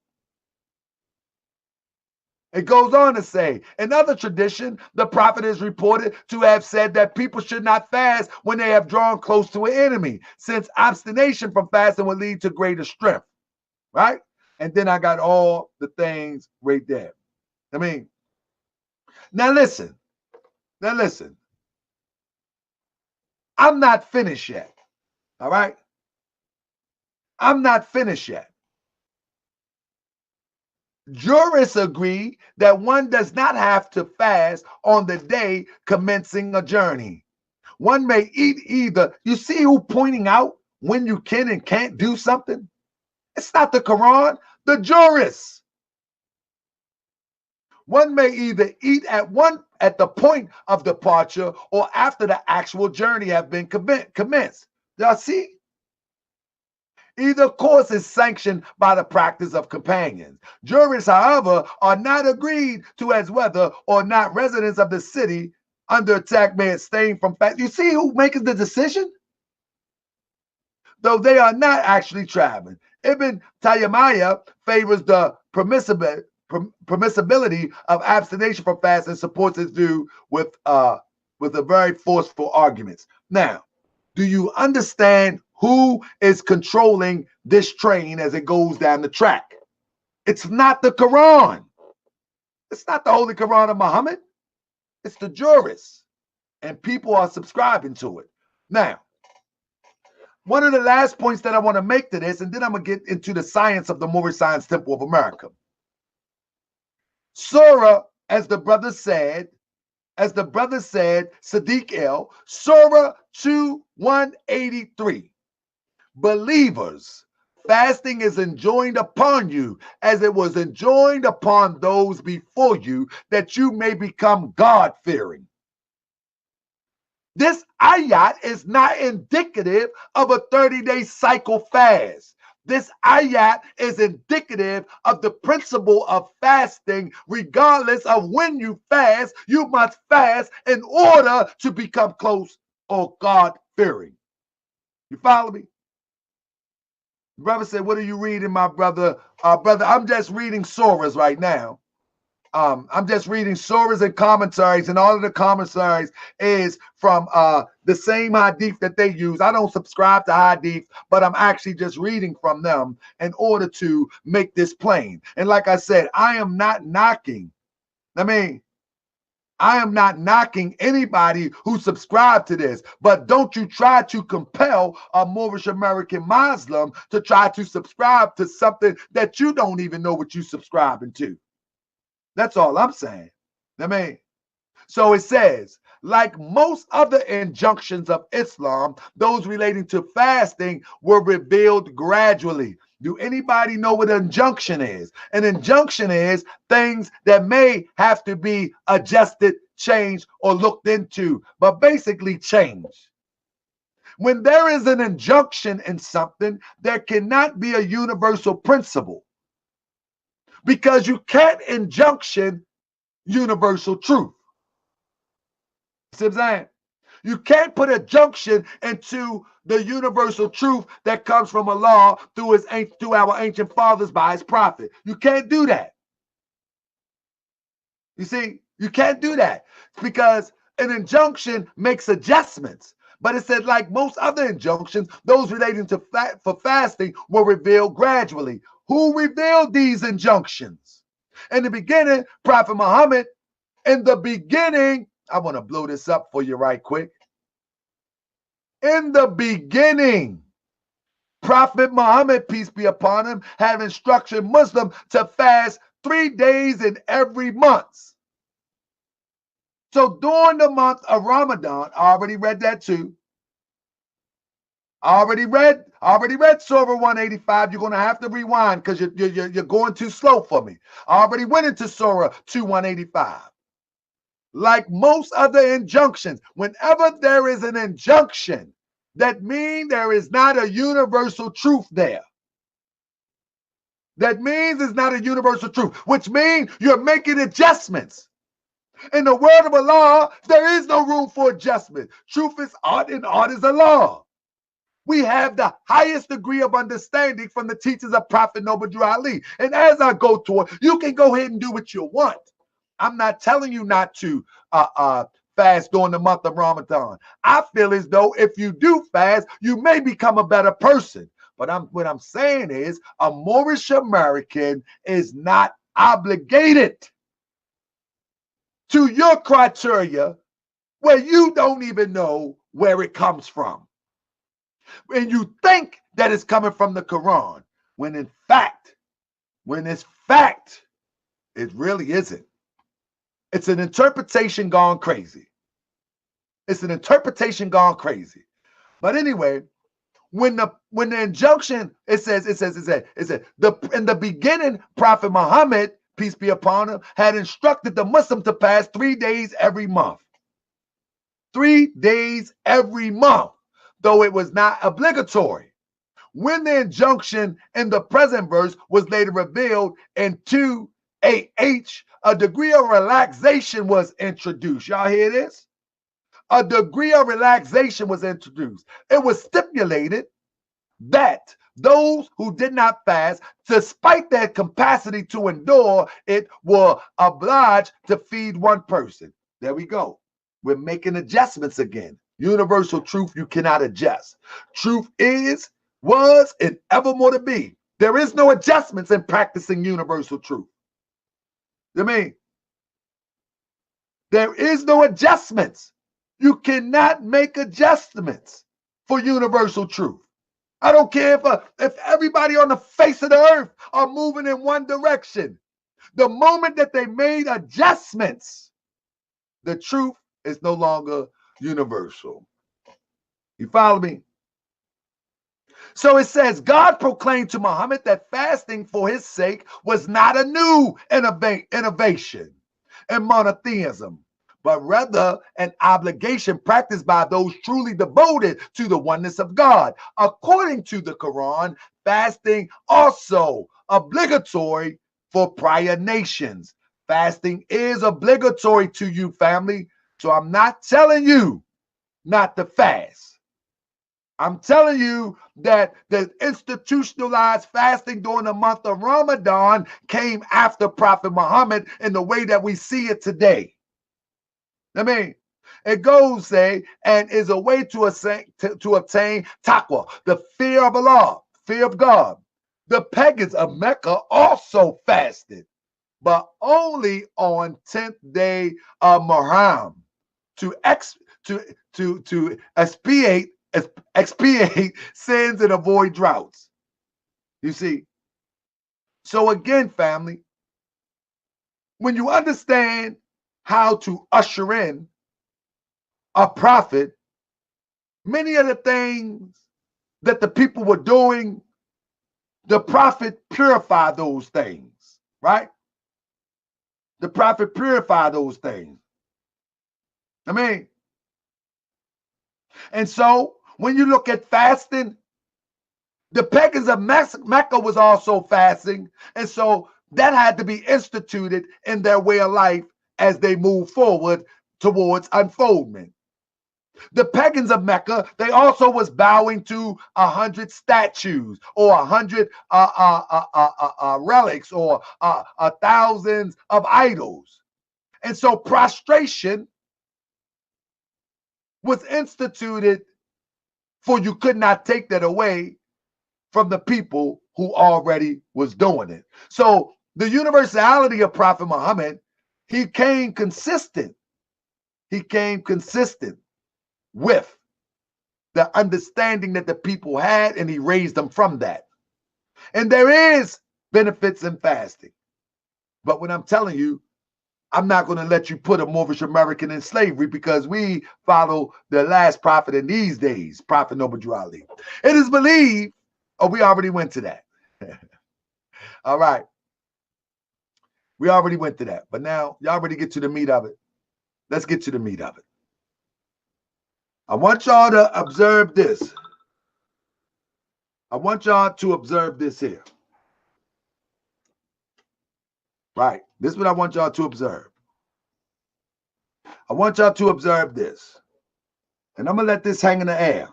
It goes on to say, in other tradition, the prophet is reported to have said that people should not fast when they have drawn close to an enemy, since abstination from fasting will lead to greater strength, right? And then I got all the things right there. Now listen. I'm not finished yet, all right? I'm not finished yet. Jurists agree that one does not have to fast on the day commencing a journey. One may eat either. You see who pointing out when you can and can't do something? It's not the Quran, the jurists. One may either eat at the point of departure or after the actual journey have been commenced. Y'all see? Either course is sanctioned by the practice of companions. Jurists, however, are not agreed to as whether or not residents of the city under attack may abstain from fast. You see who makes the decision? Though they are not actually traveling. Ibn Taymiyyah favors the permissibility of abstination from fast and supports its view with a very forceful arguments. Now, do you understand who is controlling this train as it goes down the track? It's not the Quran. It's not the Holy Quran of Muhammad. It's the jurists. And people are subscribing to it. Now, one of the last points that I want to make to this, and then I'm going to get into the science of the Moorish Science Temple of America. Surah, as the brother said, Sadiq L, Surah 2:183. Believers, fasting is enjoined upon you as it was enjoined upon those before you, that you may become God-fearing. This ayat is not indicative of a 30-day cycle fast. This ayat is indicative of the principle of fasting. Regardless of when you fast, you must fast in order to become close or God-fearing. You follow me? Brother said, what are you reading, my brother? Brother, I'm just reading surahs right now. I'm just reading surahs and commentaries, and all of the commentaries is from the same hadith that they use. I don't subscribe to hadith, but I'm actually just reading from them in order to make this plain. And like I said, I am not knocking. I am not knocking anybody who subscribe to this, but don't you try to compel a Moorish American Muslim to try to subscribe to something that you don't even know what you're subscribing to. That's all I'm saying. I mean, so it says, like most other injunctions of Islam, those relating to fasting were revealed gradually. Do anybody know what an injunction is? An injunction is things that may have to be adjusted, changed, or looked into, but basically changed. When there is an injunction in something, there cannot be a universal principle, because you can't injunction universal truth. See what I'm saying? You can't put a junction into the universal truth that comes from Allah through our ancient fathers by his prophet. You can't do that. You see, you can't do that because an injunction makes adjustments. But it said, like most other injunctions, those relating to fasting were revealed gradually. Who revealed these injunctions? In the beginning, Prophet Muhammad, in the beginning, I want to blow this up for you right quick. In the beginning, Prophet Muhammad, peace be upon him, had instructed Muslims to fast 3 days in every month. So during the month of Ramadan, I already read that too. I already read Surah 185. You're going to have to rewind because you're going too slow for me. I already went into Surah 185. Like most other injunctions, whenever there is an injunction, that means there is not a universal truth there. That means it's not a universal truth, which means you're making adjustments. In the word of Allah, there is no room for adjustment. Truth is art and art is Allah. We have the highest degree of understanding from the teachers of Prophet Noble Ali. And as I go toward, you can go ahead and do what you want. I'm not telling you not to fast during the month of Ramadan. I feel as though if you do fast, you may become a better person. But what I'm saying is a Moorish American is not obligated to your criteria where you don't even know where it comes from. And you think that it's coming from the Quran, when it's fact, it really isn't. It's an interpretation gone crazy. It's an interpretation gone crazy. But anyway, when the injunction, it says, in the beginning, Prophet Muhammad, peace be upon him, had instructed the Muslim to fast 3 days every month. 3 days every month, though it was not obligatory. When the injunction in the present verse was later revealed in 2:8h, a degree of relaxation was introduced. Y'all hear this? A degree of relaxation was introduced. It was stipulated that those who did not fast, despite their capacity to endure it, were obliged to feed one person. There we go. We're making adjustments again. Universal truth you cannot adjust. Truth is, was, and evermore to be. There is no adjustments in practicing universal truth. I mean, there is no adjustments. You cannot make adjustments for universal truth. I don't care if everybody on the face of the earth are moving in one direction. The moment that they made adjustments, the truth is no longer universal. You follow me? So it says, God proclaimed to Muhammad that fasting for his sake was not a new innovation in monotheism, but rather an obligation practiced by those truly devoted to the oneness of God. According to the Quran, fasting also obligatory for prior nations. Fasting is obligatory to you, family. So I'm not telling you not to fast. I'm telling you that the institutionalized fasting during the month of Ramadan came after Prophet Muhammad in the way that we see it today. I mean, it goes, say, and is a way to obtain taqwa, the fear of Allah, fear of God. The pagans of Mecca also fasted. but only on 10th day of Muharram to expiate sins and avoid droughts. You see? So again, family, when you understand how to usher in a prophet, many of the things that the people were doing, the prophet purified those things, right? The prophet purified those things. I mean, and so when you look at fasting, the pagans of Mecca was also fasting, and so that had to be instituted in their way of life as they move forward towards unfoldment. The pagans of Mecca, they also was bowing to 100 statues or 100 relics or thousands of idols. And so prostration was instituted, for you could not take that away from the people who already was doing it. So the universality of Prophet Muhammad, he came consistent. He came consistent with the understanding that the people had, and he raised them from that. And there is benefits in fasting. But when I'm telling you, I'm not going to let you put a Moorish American in slavery, because we follow the last prophet in these days, Prophet Noble Ali. It is believed, oh, we already went to that. All right. We already went to that. But now, y'all already get to the meat of it. Let's get to the meat of it. I want y'all to observe this. I want y'all to observe this here. Right. This is what I want y'all to observe. I want y'all to observe this. And I'm going to let this hang in the air.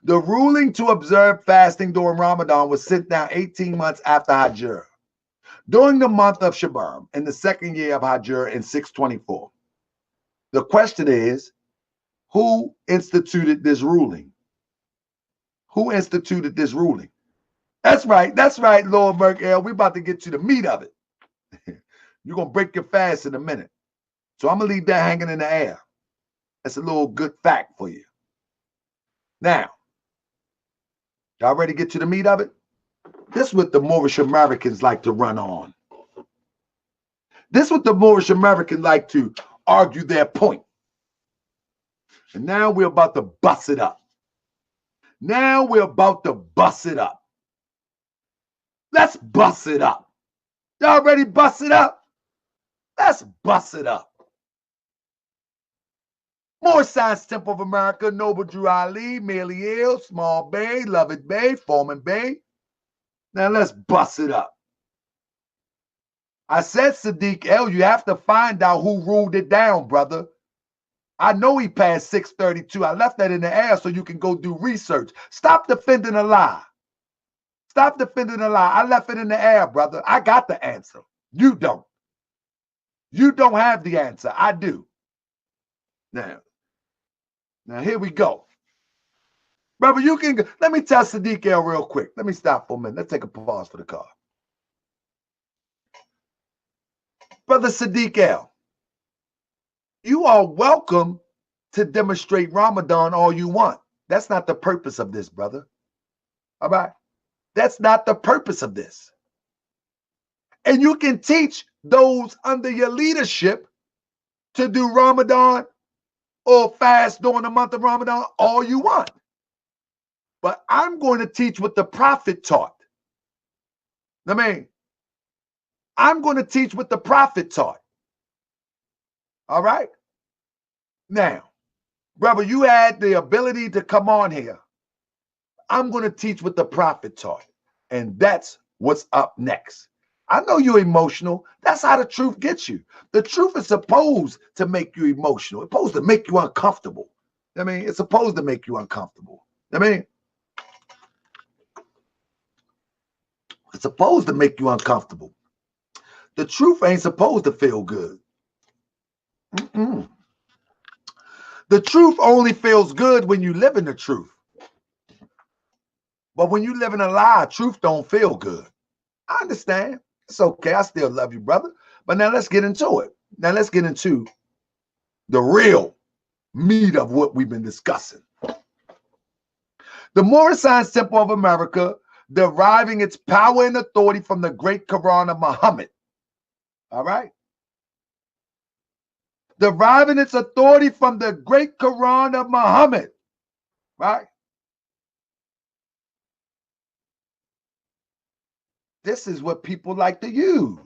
The ruling to observe fasting during Ramadan was sent down 18 months after Hajj, during the month of Shaban, in the second year of Hajj in 624. The question is, who instituted this ruling? Who instituted this ruling? That's right, Lord Merkel. We're about to get to the meat of it. You're going to break your fast in a minute. So I'm going to leave that hanging in the air. That's a little good fact for you. Now, y'all ready to get to the meat of it? This is what the Moorish Americans like to run on. This is what the Moorish Americans like to argue their point. And now we're about to bust it up. Now we're about to bust it up. Let's bust it up. Y'all ready to bust it up? Let's bust it up. More Science Temple of America, Noble Drew Ali, Maley Hill, Small Bay, Lovett Bay, Foreman Bay. Now let's bust it up. I said, Sadiq L, you have to find out who ruled it down, brother. I know he passed 632. I left that in the air so you can go do research. Stop defending a lie. Stop defending a lie. I left it in the air, brother. I got the answer. You don't. You don't have the answer. I do. Now here we go. Brother, you can, let me tell Sadiq L real quick. Let me stop for a minute. Let's take a pause for the car. Brother Sadiq L, you are welcome to demonstrate Ramadan all you want. That's not the purpose of this, brother. All right? That's not the purpose of this. And you can teach those under your leadership to do Ramadan or fast during the month of Ramadan all you want. But I'm going to teach what the prophet taught. I mean, I'm going to teach what the prophet taught. All right? Now, brother, you had the ability to come on here. I'm going to teach what the prophet taught. And that's what's up next. I know you're emotional. That's how the truth gets you. The truth is supposed to make you emotional. It's supposed to make you uncomfortable. I mean, it's supposed to make you uncomfortable. I mean, it's supposed to make you uncomfortable. The truth ain't supposed to feel good. The truth only feels good when you live in the truth. But when you live in a lie, truth don't feel good. I understand. It's okay. I still love you, brother. But now let's get into it. Now let's get into the real meat of what we've been discussing. The Moorish Temple of America, deriving its power and authority from the great Quran of Muhammad. All right? Deriving its authority from the great Quran of Muhammad. Right? This is what people like to use.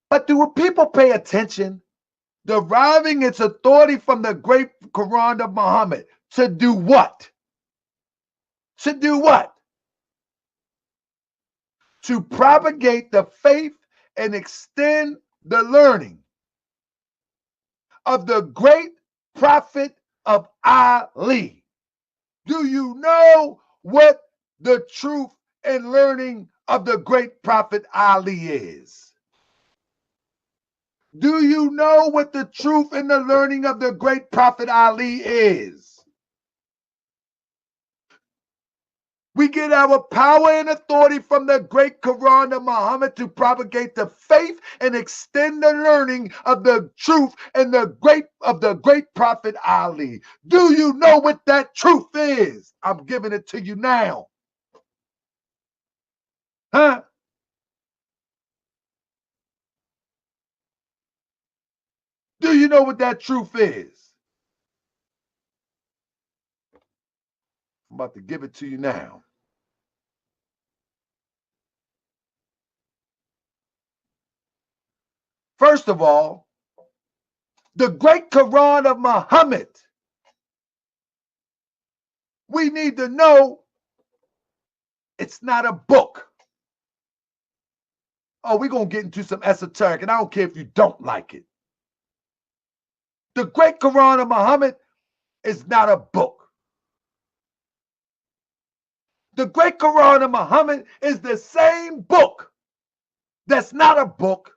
But do people pay attention? Deriving its authority from the great Quran of Muhammad. To do what? To do what? To propagate the faith and extend the learning of the great prophet of Ali. Do you know what the truth and learning of the great prophet Ali is? Do you know what the truth and the learning of the great prophet Ali is? We get our power and authority from the great Quran of Muhammad to propagate the faith and extend the learning of the truth and the great prophet Ali. Do you know what that truth is? I'm giving it to you now. Huh? Do you know what that truth is? I'm about to give it to you now. First of all, the great Quran of Muhammad. We need to know it's not a book. Oh, we're going to get into some esoteric, and I don't care if you don't like it. The great Quran of Muhammad is not a book. The great Quran of Muhammad is the same book that's not a book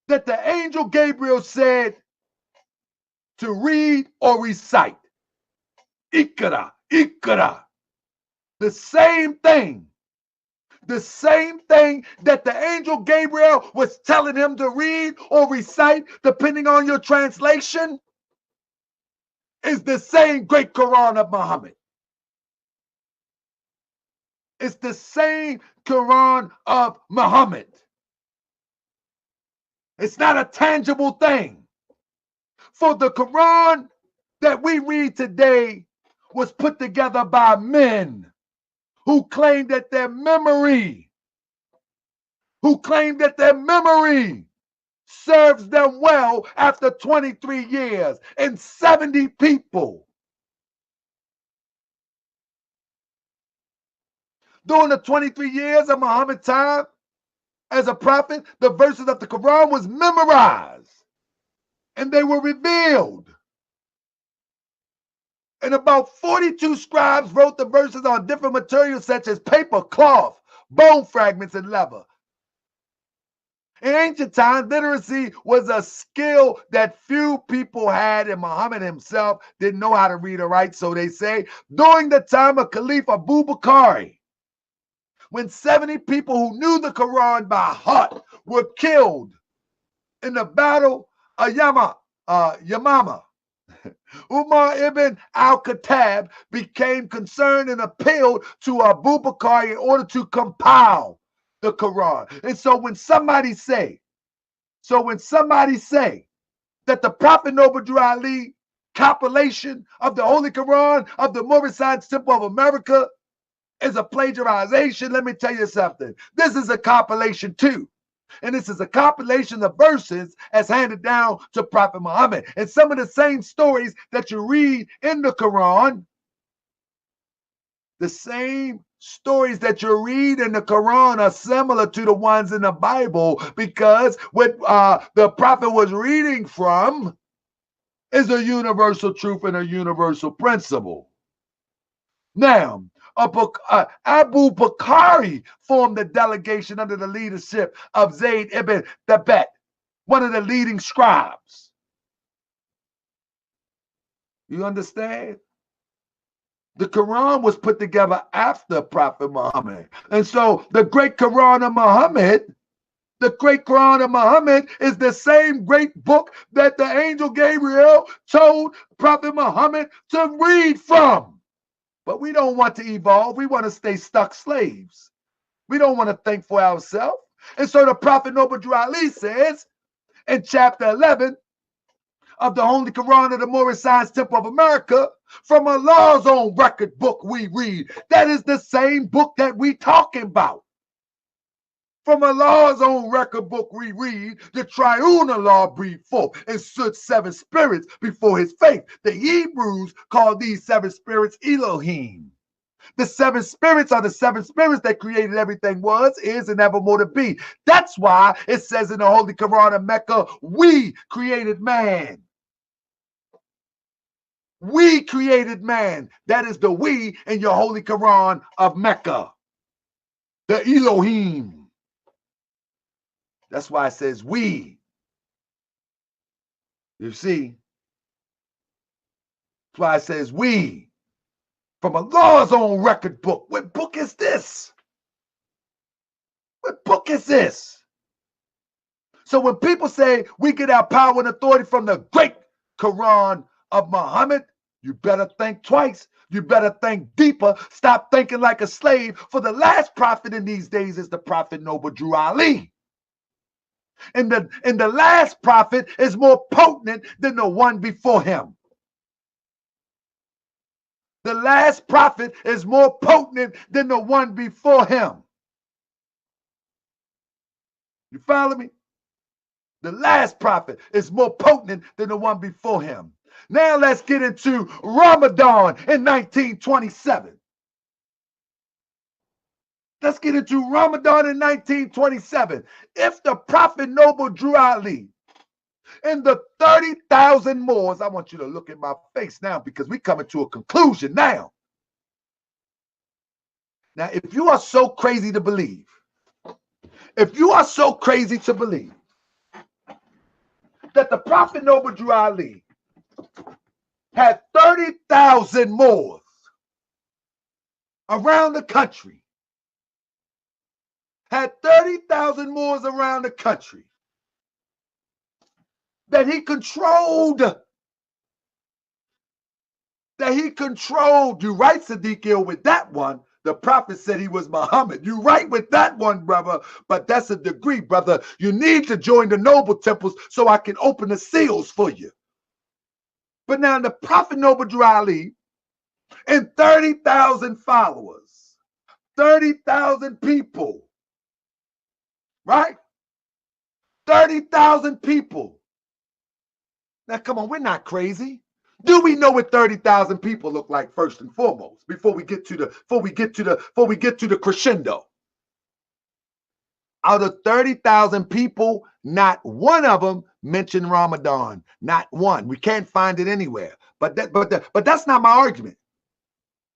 that the angel Gabriel said to read or recite. Ikra, Ikra. The same thing. The same thing that the angel Gabriel was telling him to read or recite, depending on your translation, is the same great Quran of Muhammad. It's the same Quran of Muhammad. It's not a tangible thing. For the Quran that we read today was put together by men who claim that their memory serves them well after 23 years and 70 people. During the 23 years of Muhammad's time as a prophet, the verses of the Quran was memorized and they were revealed. And about 42 scribes wrote the verses on different materials such as paper, cloth, bone fragments, and leather. In ancient times, literacy was a skill that few people had, and Muhammad himself didn't know how to read or write. So they say, during the time of Caliph Abu Bakr, when 70 people who knew the Quran by heart were killed in the battle of Yamama, Umar ibn al-Khattab became concerned and appealed to Abu Bakr in order to compile the Quran. And so when somebody say that the Prophet Noble Drew Ali compilation of the Holy Quran of the Moorish Temple of America is a plagiarization, let me tell you something. This is a compilation too. And this is a compilation of verses as handed down to Prophet Muhammad. And some of the same stories that you read in the Quran, the same stories that you read in the Quran are similar to the ones in the Bible, because what the prophet was reading from is a universal truth and a universal principle. Now, Abu Bakr formed the delegation under the leadership of Zayd ibn Thabit, one of the leading scribes. You understand? The Quran was put together after Prophet Muhammad. And so the great Quran of Muhammad, the great Quran of Muhammad is the same great book that the angel Gabriel told Prophet Muhammad to read from. But we don't want to evolve. We want to stay stuck slaves. We don't want to think for ourselves. And so the Prophet Noble Drew Ali says in chapter 11 of the Holy Quran of the Moorish Science Temple of America, from Allah's own record book we read. That is the same book that we talking about. From Allah's own record book we read, the triune Allah breathed forth and stood 7 spirits before his face. The Hebrews called these 7 spirits Elohim. The 7 spirits are the 7 spirits that created everything was, is, and evermore to be. That's why it says in the Holy Quran of Mecca, we created man. We created man. That is the we in your Holy Quran of Mecca. The Elohim. That's why it says we. You see? That's why it says we. From Allah's own record book. What book is this? What book is this? So when people say we get our power and authority from the great Quran of Muhammad, you better think twice. You better think deeper. Stop thinking like a slave. For the last prophet in these days is the Prophet Noble Drew Ali. And the last prophet is more potent than the one before him. The last prophet is more potent than the one before him. You follow me? The last prophet is more potent than the one before him. Now let's get into Ramadan in 1927. Let's get into Ramadan in 1927. If the Prophet Noble Drew Ali and the 30,000 Moors, I want you to look at my face now because we're coming to a conclusion now. Now, if you are so crazy to believe, that the Prophet Noble Drew Ali had 30,000 Moors around the country, that he controlled, you right, Sadiq, with that one. The prophet said he was Muhammad. You right with that one, brother, but that's a degree, brother. You need to join the noble temples so I can open the seals for you. But now the Prophet Noble Drew Ali and 30,000 followers, 30,000 people, right? 30,000 people. Now, come on, we're not crazy. Do we know what 30,000 people look like first and foremost before we get to the crescendo? Out of 30,000 people, not one of them mentioned Ramadan. Not one. We can't find it anywhere. But that's not my argument.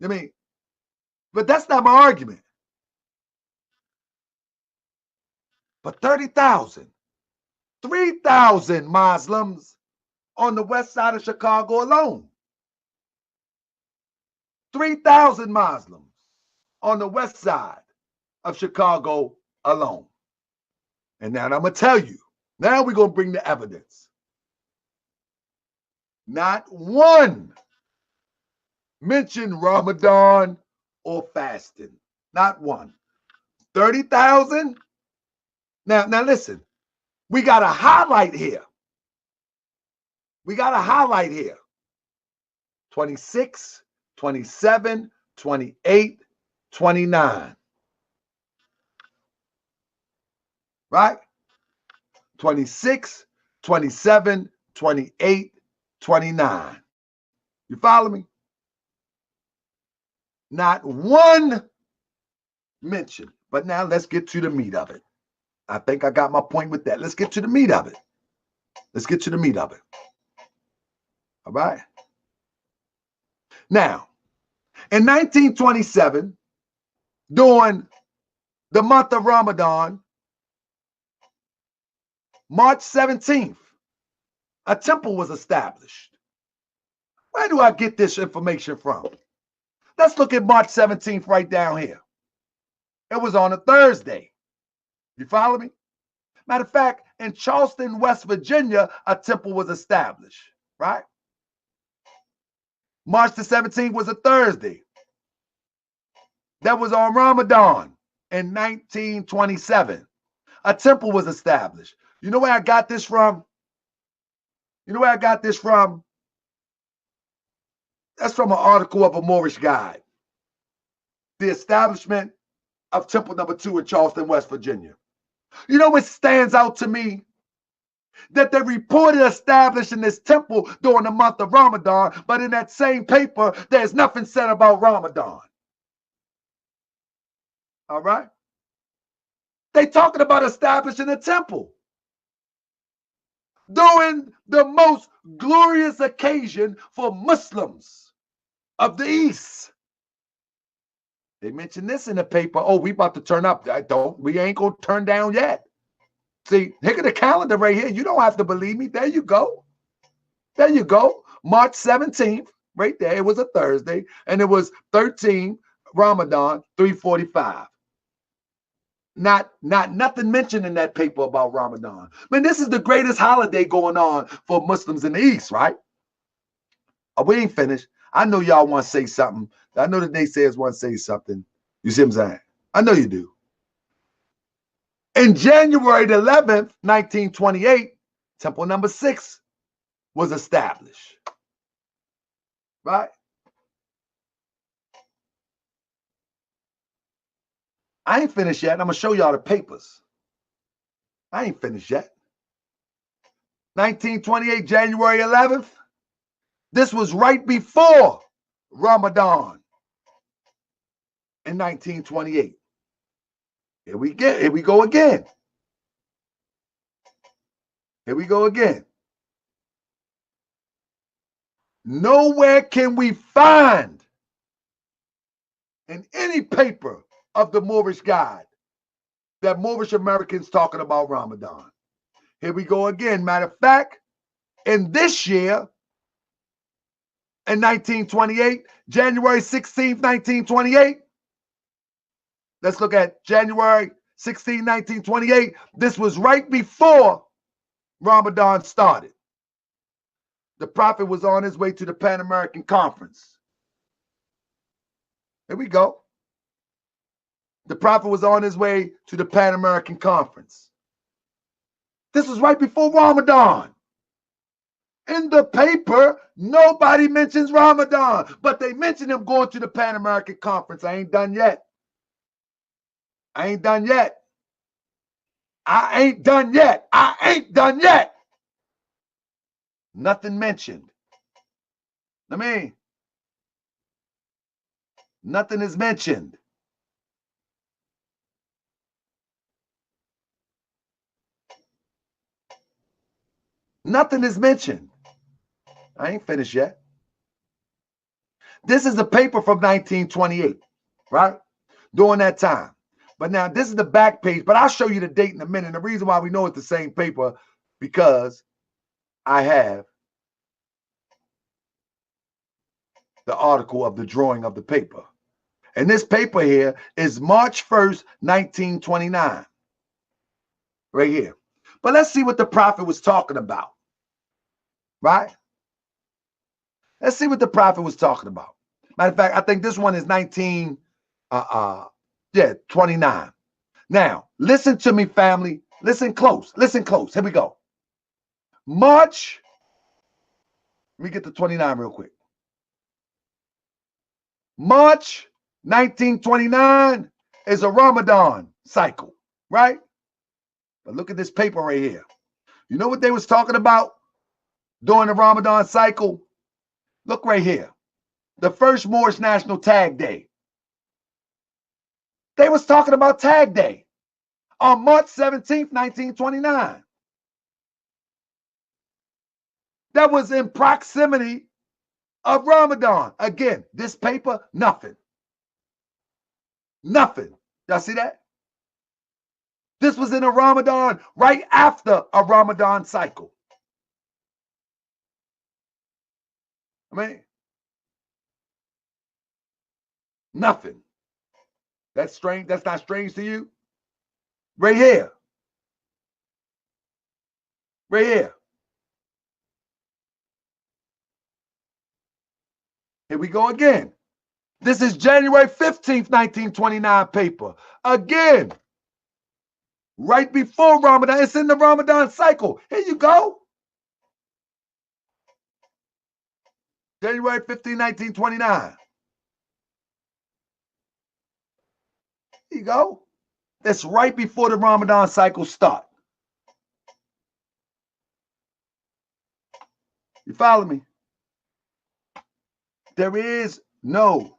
But that's not my argument. But 30,000, 3,000 Muslims on the west side of Chicago alone. 3,000 Muslims on the west side of Chicago alone. And now I'm going to tell you. Now we're going to bring the evidence. Not one mentioned Ramadan or fasting. Not one. 30,000. Now listen. We got a highlight here. 26, 27, 28, 29. Right? 26, 27, 28, 29. You follow me? Not one mention. But now let's get to the meat of it. I think I got my point with that. Let's get to the meat of it. All right? Now, in 1927, during the month of Ramadan, March 17th, a temple was established. Where do I get this information from? Let's look at March 17th right down here. It was on a Thursday. You follow me? Matter of fact, in Charleston, West Virginia, a temple was established, right? March the 17th was a Thursday. That was on Ramadan in 1927. A temple was established. You know where I got this from? You know where I got this from? That's from an article of a Moorish guide. The establishment of Temple Number 2 in Charleston, West Virginia. You know what stands out to me? That they reported establishing this temple during the month of Ramadan, but in that same paper, there's nothing said about Ramadan. All right? They talking about establishing a temple during the most glorious occasion for Muslims of the East. They mentioned this in the paper. Oh, we about to turn up. We ain't gonna turn down yet. See, look at the calendar right here. You don't have to believe me. There you go. There you go. March 17th, right there. It was a Thursday, and it was 13 Ramadan, 345. Nothing mentioned in that paper about Ramadan. Man, this is the greatest holiday going on for Muslims in the East, right? We ain't finished. I know y'all want to say something. I know the naysayers want to say something. You see what I'm saying? I know you do. In January the 11th, 1928, Temple Number 6 was established. Right? I ain't finished yet. I'm going to show y'all the papers. I ain't finished yet. 1928, January 11th. This was right before Ramadan in 1928. Here we go again. Here we go again. Nowhere can we find in any paper of the Moorish guide that Moorish Americans talking about Ramadan. Here we go again. Matter of fact, in this year, in 1928, January 16th, 1928, let's look at January 16, 1928. This was right before Ramadan started. The Prophet was on his way to the Pan American Conference. Here we go. The Prophet was on his way to the Pan American Conference. This was right before Ramadan. In the paper, nobody mentions Ramadan, but they mention him going to the Pan American Conference. I ain't done yet. I ain't done yet. I ain't done yet. I ain't done yet. Nothing mentioned. I mean, nothing is mentioned. Nothing is mentioned. I ain't finished yet. This is the paper from 1928, right? During that time. But now this is the back page, but I'll show you the date in a minute. The reason why we know it's the same paper, because I have the article of the drawing of the paper. And this paper here is March 1st, 1929. Right here. But let's see what the Prophet was talking about. Right? Let's see what the Prophet was talking about. Matter of fact, I think this one is 29. Now, listen to me, family. Listen close. Listen close. Here we go. March. Let me get to 29 real quick. March 1929 is a Ramadan cycle, right? But look at this paper right here. You know what they was talking about during the Ramadan cycle? Look right here. The first Moorish National Tag Day. They was talking about Tag Day on March 17th, 1929. That was in proximity of Ramadan. Again, this paper, nothing. Nothing. Y'all see that? This was in a Ramadan, right after a Ramadan cycle. I mean, Nothing. That's strange. That's not strange to you? Right here. Right here. Here we go again. This is January 15th, 1929 paper. Again, right before Ramadan. It's in the Ramadan cycle. Here you go. January 15, 1929. Here you go. That's right before the Ramadan cycle starts. You follow me? There is no.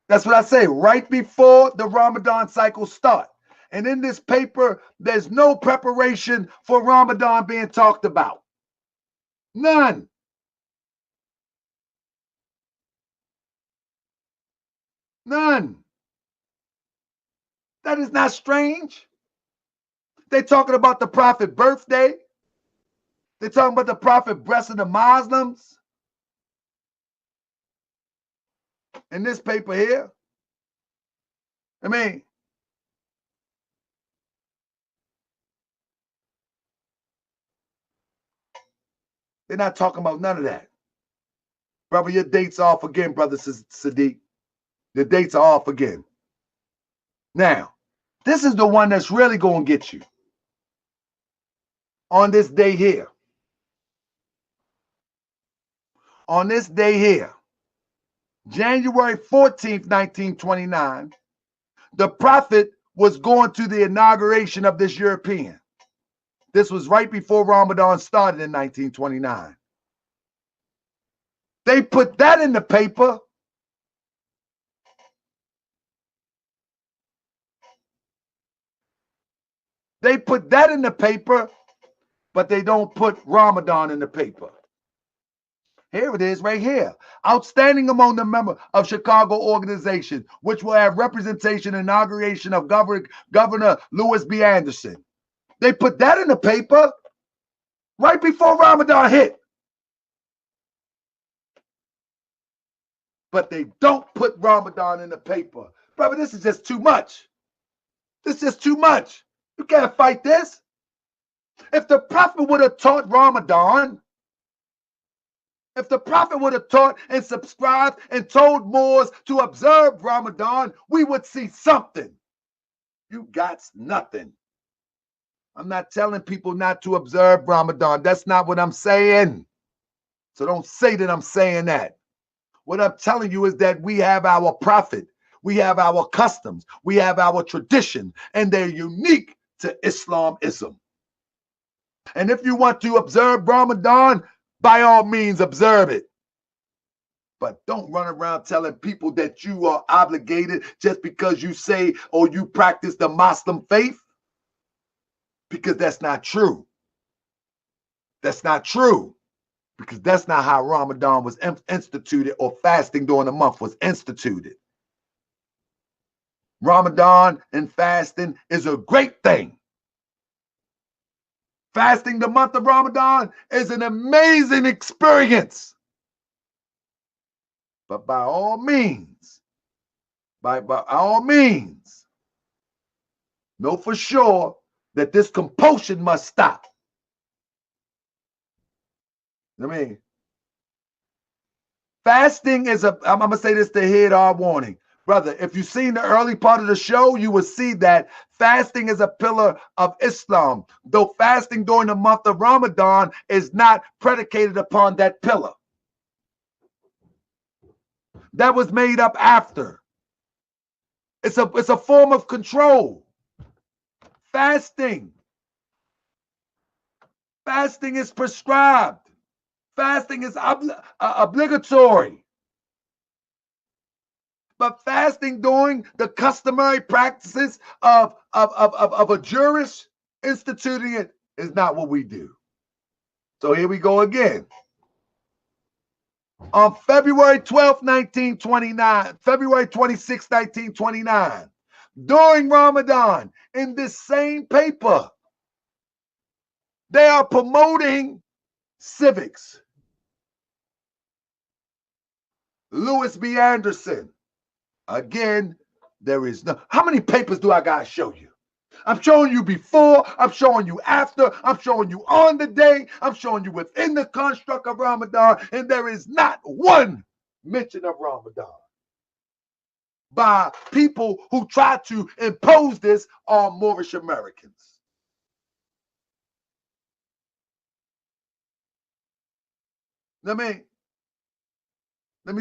That's what I say, right before the Ramadan cycle starts. And in this paper, there's no preparation for Ramadan being talked about. None. None. That is not strange. They're talking about the Prophet's birthday. They're talking about the Prophet blessing the Muslims. In this paper here, I mean, they're not talking about none of that. Brother, your dates are off again, brother Sadiq. The dates are off again. Now, this is the one that's really going to get you. On this day here. On this day here, January 14th, 1929, the Prophet was going to the inauguration of this European. This was right before Ramadan started in 1929. They put that in the paper. They put that in the paper, but they don't put Ramadan in the paper. Here it is right here. Outstanding among the members of Chicago organization, which will have representation inauguration of Governor Lewis B. Anderson. They put that in the paper right before Ramadan hit. But they don't put Ramadan in the paper. Brother, this is just too much. This is just too much. You can't fight this. If the Prophet would have taught Ramadan, if the Prophet would have taught and subscribed and told Moors to observe Ramadan, we would see something. You got nothing. I'm not telling people not to observe Ramadan. That's not what I'm saying. So don't say that I'm saying that. What I'm telling you is that we have our Prophet. We have our customs. We have our tradition. And they're unique to Islamism. And if you want to observe Ramadan, by all means, observe it. But don't run around telling people that you are obligated just because you say or you practice the Muslim faith. Because that's not true. That's not true. Because that's not how Ramadan was instituted, or fasting during the month was instituted. Ramadan and fasting is a great thing. Fasting the month of Ramadan is an amazing experience. But by all means, by all means, know for sure that this compulsion must stop. I mean, fasting is I'm going to say this to head our warning. Brother, if you've seen the early part of the show, you will see that fasting is a pillar of Islam, though fasting during the month of Ramadan is not predicated upon that pillar. That was made up after. It's a form of control. Fasting is prescribed. Fasting is obligatory. But fasting during the customary practices of a jurist instituting it is not what we do. So here we go again. On February 12, 1929, February 26, 1929, during Ramadan, in this same paper, they are promoting civics. Lewis B. Anderson. Again, there is no. How many papers do I got to show you? I'm showing you before, I'm showing you after, I'm showing you on the day, I'm showing you within the construct of Ramadan, and there is not one mention of Ramadan by people who try to impose this on Moorish Americans. Let me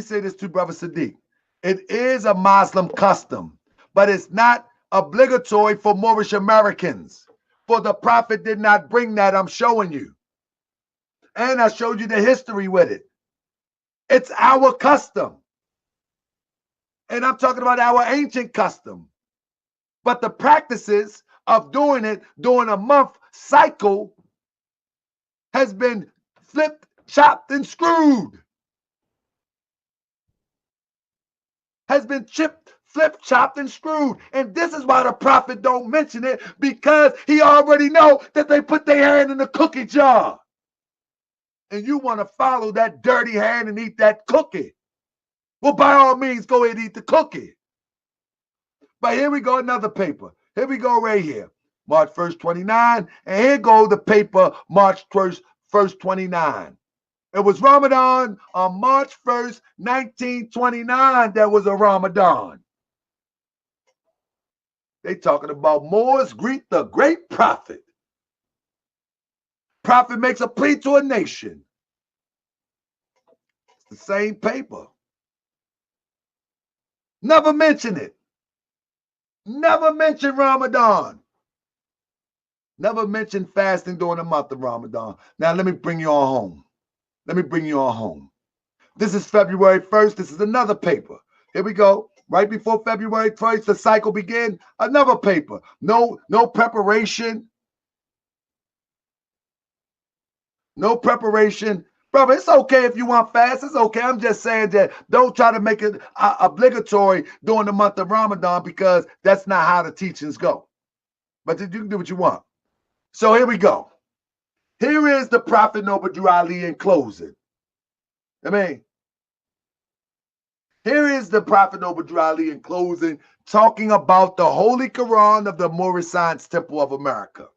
say this to Brother Sadiq. It is a Muslim custom, but it's not obligatory for Moorish Americans. For the Prophet did not bring that, I'm showing you. And I showed you the history with it. It's our custom. And I'm talking about our ancient custom. But the practices of doing it during a month cycle has been flipped, chopped, and screwed. Has been chipped, flipped, chopped, and screwed. And this is why the Prophet don't mention it, because he already know that they put their hand in the cookie jar. And you want to follow that dirty hand and eat that cookie. Well, by all means, go ahead and eat the cookie. But here we go, another paper. Here we go right here. March 1st, 29. And here go the paper, March 1st, 29. It was Ramadan on March 1st, 1929. There was a Ramadan. They talking about Moors greet the great prophet. Prophet makes a plea to a nation. It's the same paper. Never mention it. Never mention Ramadan. Never mention fasting during the month of Ramadan. Now let me bring you on home. Let me bring you on home. This is February 1st. This is another paper. Here we go. Right before February 1st, the cycle began. Another paper. No preparation. No preparation. Brother, it's okay if you want fast. It's okay. I'm just saying that don't try to make it obligatory during the month of Ramadan, because that's not how the teachings go. But you can do what you want. So here we go. Here is the Prophet Noble Ali in closing. Here is the Prophet Noble Ali in closing, talking about the Holy Quran of the Moorish Science Temple of America.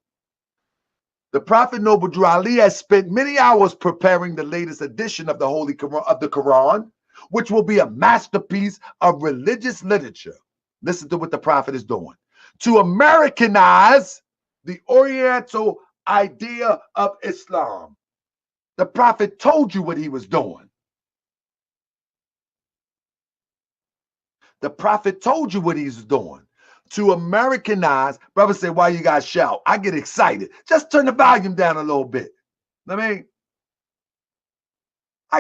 The Prophet Noble Ali has spent many hours preparing the latest edition of the Holy Quran, which will be a masterpiece of religious literature. Listen to what the Prophet is doing. To Americanize the Oriental idea of Islam. The Prophet told you what he was doing. The Prophet told you what he's doing. To Americanize, brother say, why you guys shout? I get excited. Just turn the volume down a little bit. I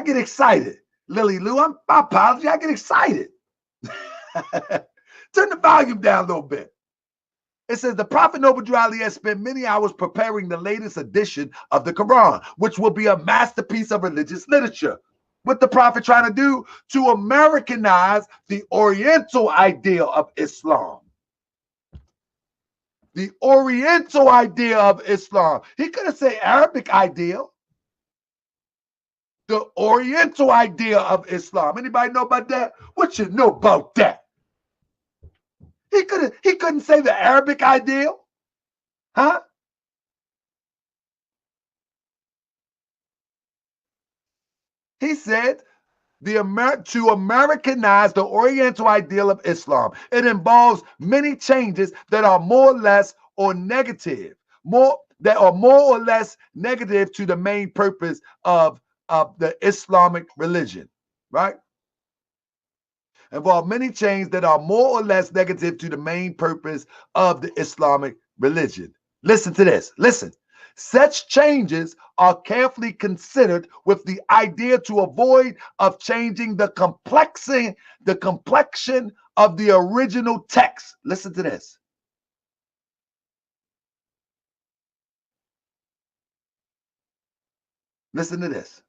get excited. Lily Lou, I apologize. I get excited. Turn the volume down a little bit. It says the Prophet Noble Ali has spent many hours preparing the latest edition of the Quran, which will be a masterpiece of religious literature. What the Prophet trying to do? To Americanize the Oriental ideal of Islam. The Oriental idea of Islam. He could have said Arabic ideal. The Oriental idea of Islam. Anybody know about that? What you know about that? He couldn't say the Arabic ideal. Huh? He said to Americanize the Oriental ideal of Islam. It involves many changes that are more or less or negative, more or less negative to the main purpose of the Islamic religion, right? Involve many changes that are more or less negative to the main purpose of the Islamic religion. Listen to this. Listen. Such changes are carefully considered with the idea to avoid of changing the complexion of the original text. Listen to this. Listen to this.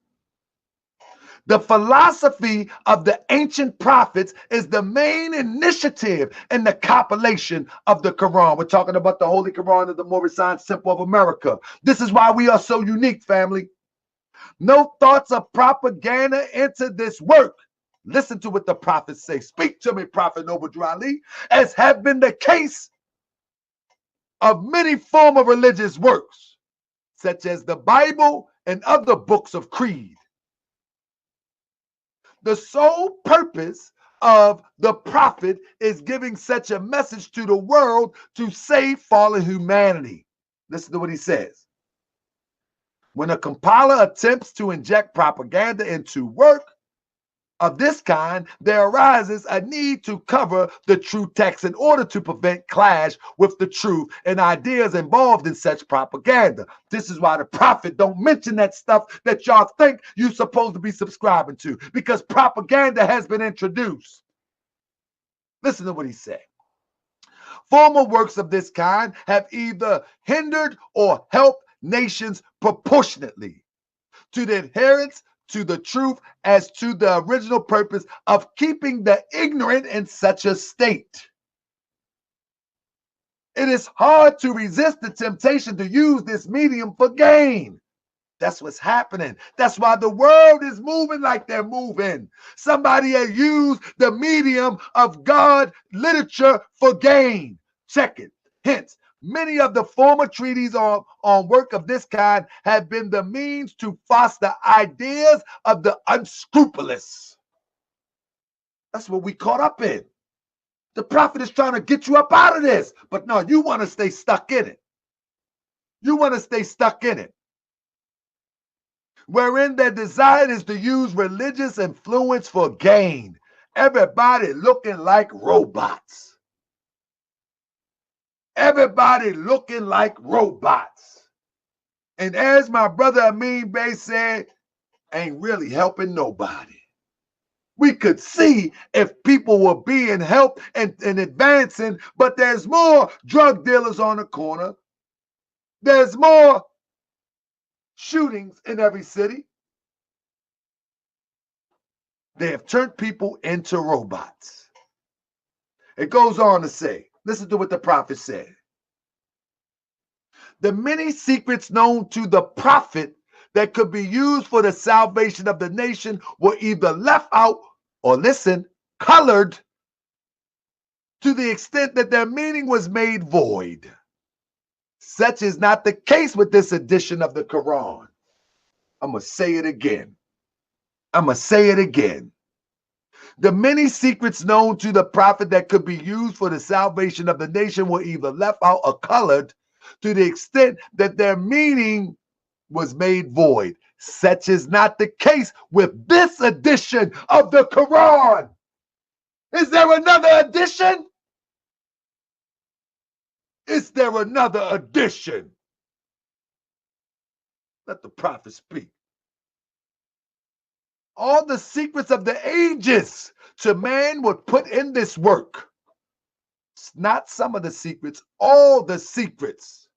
The philosophy of the ancient prophets is the main initiative in the compilation of the Quran. We're talking about the Holy Quran of the Moorish Science Temple of America. This is why we are so unique, family. No thoughts of propaganda into this work. Listen to what the prophets say. Speak to me, Prophet Noble Ali, as have been the case of many former religious works, such as the Bible and other books of creed. The sole purpose of the prophet is giving such a message to the world to save fallen humanity. Listen to what he says. When a compiler attempts to inject propaganda into work of this kind, there arises a need to cover the true text in order to prevent clash with the truth and ideas involved in such propaganda. This is why the prophet don't mention that stuff that y'all think you're supposed to be subscribing to, because propaganda has been introduced. Listen to what he said. Former works of this kind have either hindered or helped nations proportionately to the adherence to the truth as to the original purpose of keeping the ignorant in such a state. It is hard to resist the temptation to use this medium for gain. That's what's happening. That's why the world is moving like they're moving. Somebody has used the medium of God literature for gain. Check it. Hence, many of the former treaties on work of this kind have been the means to foster ideas of the unscrupulous. That's what we caught up in. The prophet is trying to get you up out of this, but no, you want to stay stuck in it. You want to stay stuck in it. Wherein their desire is to use religious influence for gain. Everybody looking like robots. Everybody looking like robots. And as my brother Amin Bey said, ain't really helping nobody. We could see if people were being helped and advancing, but there's more drug dealers on the corner. There's more shootings in every city. They have turned people into robots. It goes on to say, listen to what the prophet said. The many secrets known to the prophet that could be used for the salvation of the nation were either left out or, listen, colored to the extent that their meaning was made void. Such is not the case with this edition of the Quran. I'm going to say it again. I'm going to say it again. The many secrets known to the prophet that could be used for the salvation of the nation were either left out or colored to the extent that their meaning was made void. Such is not the case with this edition of the Quran. Is there another edition? Is there another edition? Let the prophet speak. All the secrets of the ages to man were put in this work. It's not some of the secrets, all the secrets.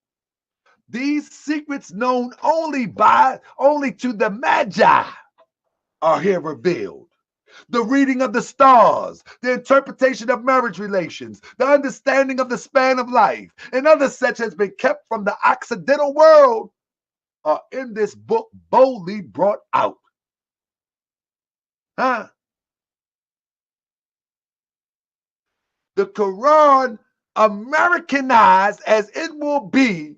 These secrets known only to the Magi are here revealed. The reading of the stars, the interpretation of marriage relations, the understanding of the span of life, and other such has been kept from the Occidental world are in this book boldly brought out. The Quran, Americanized as it will be,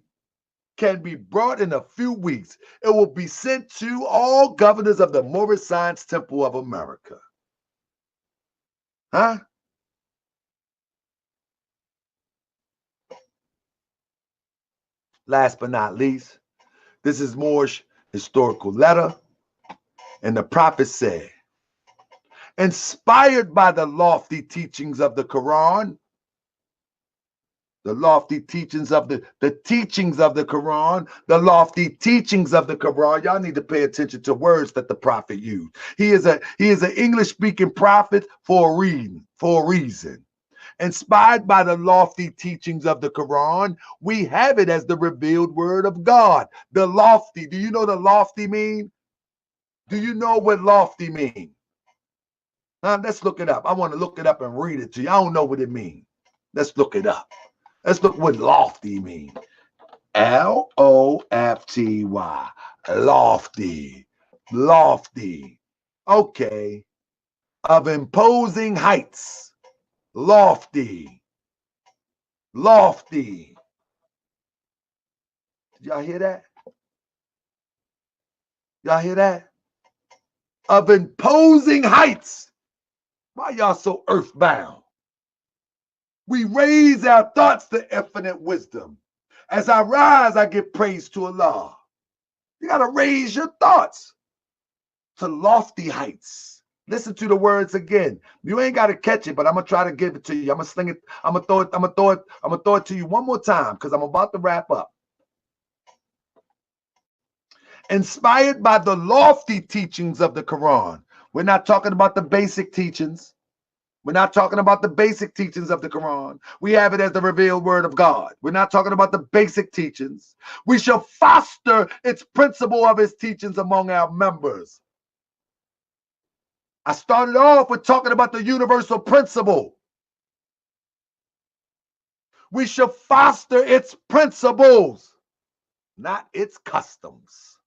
can be brought in a few weeks. It will be sent to all governors of the Moorish Science Temple of America. Last but not least, this is Moorish historical letter. And the prophet said, inspired by the lofty teachings of the Quran, the lofty teachings of the teachings of the Quran, the lofty teachings of the Quran. Y'all need to pay attention to words that the prophet used. He is an English-speaking prophet for a reason. Inspired by the lofty teachings of the Quran, we have it as the revealed word of God. The lofty. Do you know what lofty mean? Do you know what lofty mean? Let's look it up. I want to look it up and read it to you. I don't know what it means. Let's look it up. Let's look what lofty means. L-O-F-T-Y. Lofty. Lofty. Okay. of imposing heights. Lofty. Lofty. Did y'all hear that? Y'all hear that? Of imposing heights. Why y'all so earthbound? We raise our thoughts to infinite wisdom. As I rise, I give praise to Allah. You got to raise your thoughts to lofty heights. Listen to the words again. You ain't got to catch it, but I'm going to try to give it to you. I'm going to sling it. I'm going to throw it to you one more time because I'm about to wrap up. Inspired by the lofty teachings of the Quran. We're not talking about the basic teachings. We're not talking about the basic teachings of the Quran. We have it as the revealed word of God. We're not talking about the basic teachings. We shall foster its principle of its teachings among our members. I started off with talking about the universal principle. We shall foster its principles, not its customs.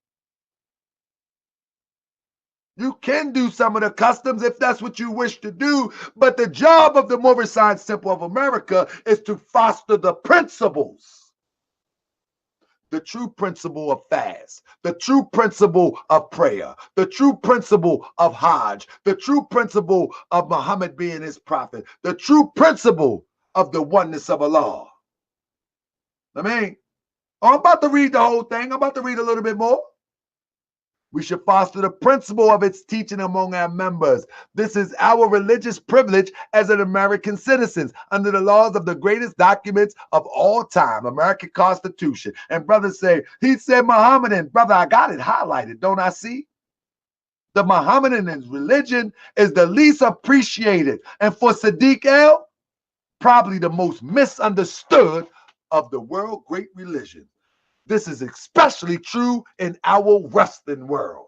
You can do some of the customs if that's what you wish to do, but the job of the Moorish Science Temple of America is to foster the principles. The true principle of fast, the true principle of prayer, the true principle of Hajj, the true principle of Muhammad being his prophet, the true principle of the oneness of Allah. I'm about to read the whole thing. I'm about to read a little bit more. We should foster the principle of its teaching among our members. This is our religious privilege as an American citizens under the laws of the greatest documents of all time, American Constitution. And brothers say, he said Mohammedan. Brother, I got it highlighted. Don't I see? The Mohammedan religion is the least appreciated. And for Sadiq El, probably the most misunderstood of the world great religions. This is especially true in our Western world.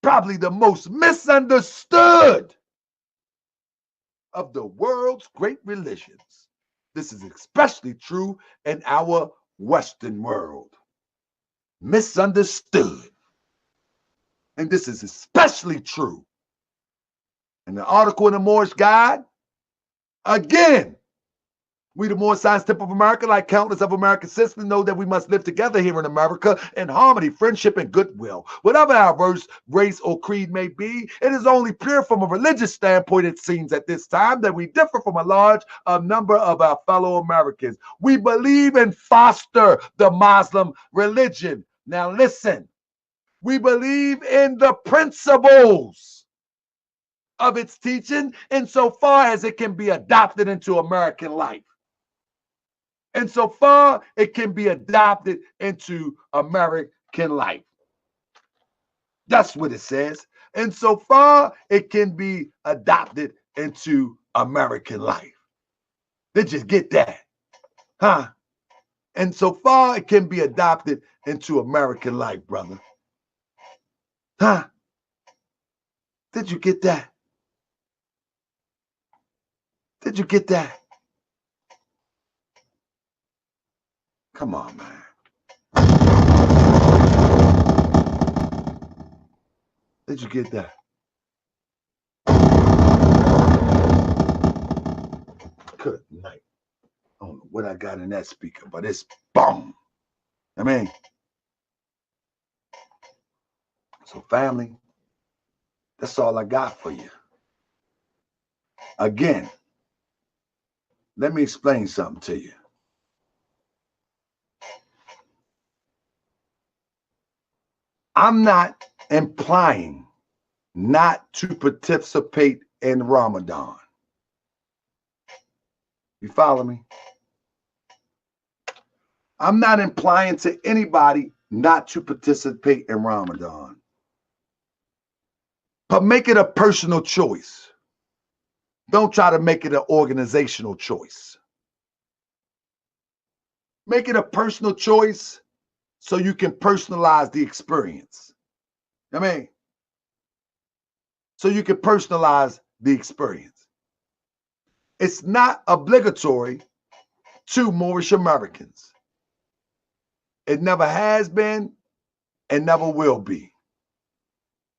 Probably the most misunderstood of the world's great religions. This is especially true in our Western world. Misunderstood. And this is especially true. In the article in the Moorish Guide, again, we, the Moorish Science Temple of America, like countless of American citizens, know that we must live together here in America in harmony, friendship, and goodwill. Whatever our race or creed may be, it is only pure from a religious standpoint, it seems at this time, that we differ from a large number of our fellow Americans. We believe and foster the Muslim religion. Now listen, we believe in the principles of its teaching insofar as it can be adopted into American life. And so far, it can be adopted into American life. That's what it says. And so far, it can be adopted into American life. Did you get that? Huh? And so far, it can be adopted into American life, brother. Huh? Did you get that? Did you get that? Come on, man. Did you get that? Good night. I don't know what I got in that speaker, but it's boom. So family, that's all I got for you. Again, let me explain something to you. I'm not implying not to participate in Ramadan. You follow me? I'm not implying to anybody not to participate in Ramadan. But make it a personal choice. Don't try to make it an organizational choice. Make it a personal choice so you can personalize the experience. So you can personalize the experience. It's not obligatory to Moorish Americans. It never has been and never will be.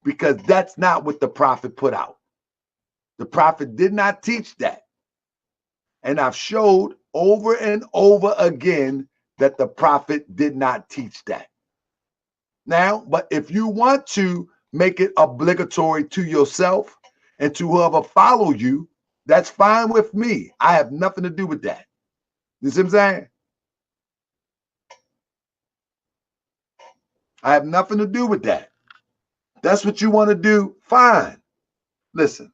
because that's not what the prophet put out. The prophet did not teach that. And I've showed over and over again that the prophet did not teach that. Now, but if you want to make it obligatory to yourself and to whoever follow you, that's fine with me. I have nothing to do with that. You see what I'm saying? I have nothing to do with that. That's what you want to do, fine. Listen,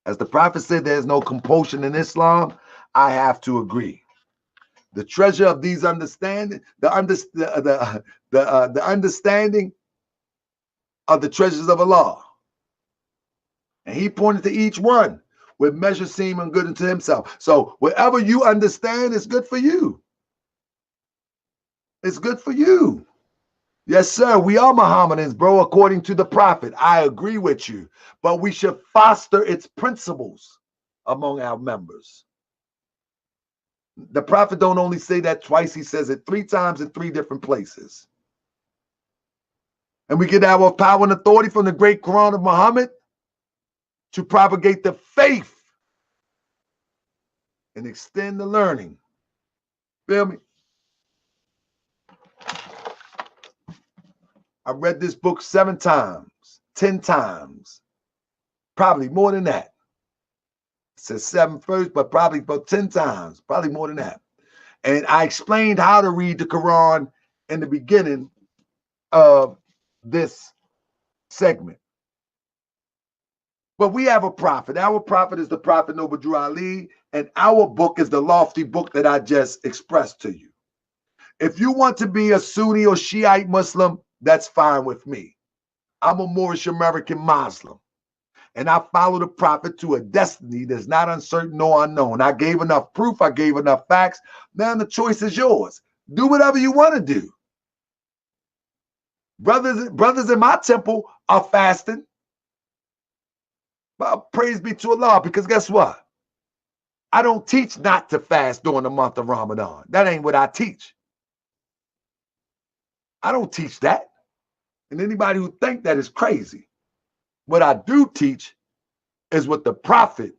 as the prophet said, there's no compulsion in Islam. I have to agree. The treasure of these understanding, the understanding of the treasures of Allah. And he pointed to each one with measure seem and good unto himself. So whatever you understand is good for you. It's good for you. Yes, sir. We are Mohammedans, bro, according to the prophet. I agree with you. But we should foster its principles among our members. The prophet don't only say that twice. He says it 3 times in 3 different places. And we get our power and authority from the great Quran of Muhammad to propagate the faith and extend the learning. Feel me? I read this book 7 times, 10 times, probably more than that. It says 7 first, but probably about 10 times, probably more than that. And I explained how to read the Quran in the beginning of this segment. But we have a prophet. Our prophet is the Prophet Noble Drew Ali, and our book is the lofty book that I just expressed to you. If you want to be a Sunni or Shiite Muslim, that's fine with me. I'm a Moorish American Muslim, and I follow the prophet to a destiny that's not uncertain nor unknown. I gave enough proof. I gave enough facts. Now the choice is yours. Do whatever you want to do. Brothers in my temple are fasting. But praise be to Allah, because guess what? I don't teach not to fast during the month of Ramadan. That ain't what I teach. I don't teach that. And anybody who think that is crazy. What I do teach is what the prophet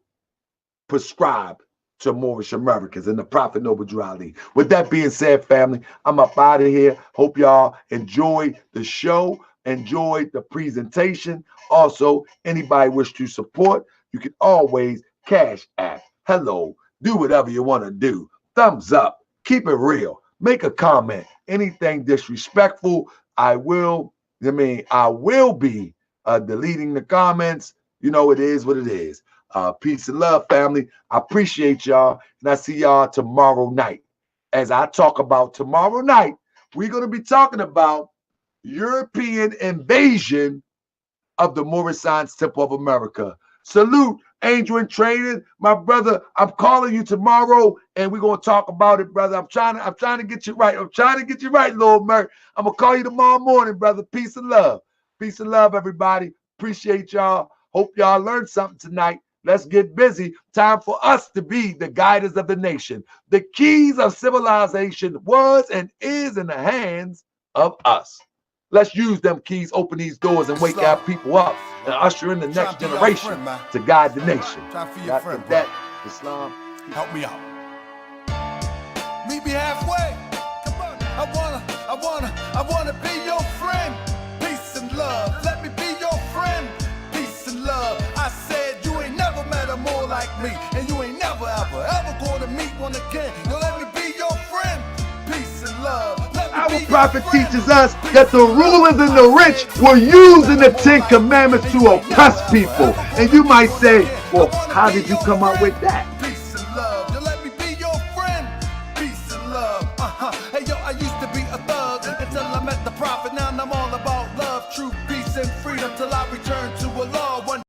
prescribed to Moorish Americans and the Prophet Noble Drew Ali. With that being said, family, I'm up out of here. Hope y'all enjoyed the show, enjoyed the presentation. Also, anybody wish to support, you can always cash app. Hello, do whatever you want to do. Thumbs up, keep it real, make a comment. Anything disrespectful, I will be deleting the comments. You know, it is what it is. Peace and love, family. I appreciate y'all, and I see y'all tomorrow night. As I talk about tomorrow night, we're going to be talking about European invasion of the Moorish Science Temple of America. Salute, Angel in Training, my brother. I'm calling you tomorrow, and we're gonna talk about it, brother. I'm trying to get you right. I'm trying to get you right, Lord Merc. I'm gonna call you tomorrow morning, brother. Peace and love. Peace and love, everybody. Appreciate y'all. Hope y'all learned something tonight. Let's get busy. Time for us to be the guiders of the nation. The keys of civilization was and is in the hands of us. Let's use them keys, open these doors, and wake our people up and usher in the next generation to guide the nation. After that, Islam, help me out. Meet me halfway. Come on. I wanna be your friend. Peace and love. Let me be your friend. Peace and love. I said you ain't never met a more like me, and you ain't never ever gonna meet one again. Now let me be your friend. Peace and love. Our prophet teaches us that the rulers and the rich were using the 10 Commandments to oppress people. And you might say, well, how did you come up with that? Peace and love. You let me be your friend. Peace and love. Hey, yo, I used to be a thug until I met the prophet. Now I'm all about love, truth, peace, and freedom till I return to Allah.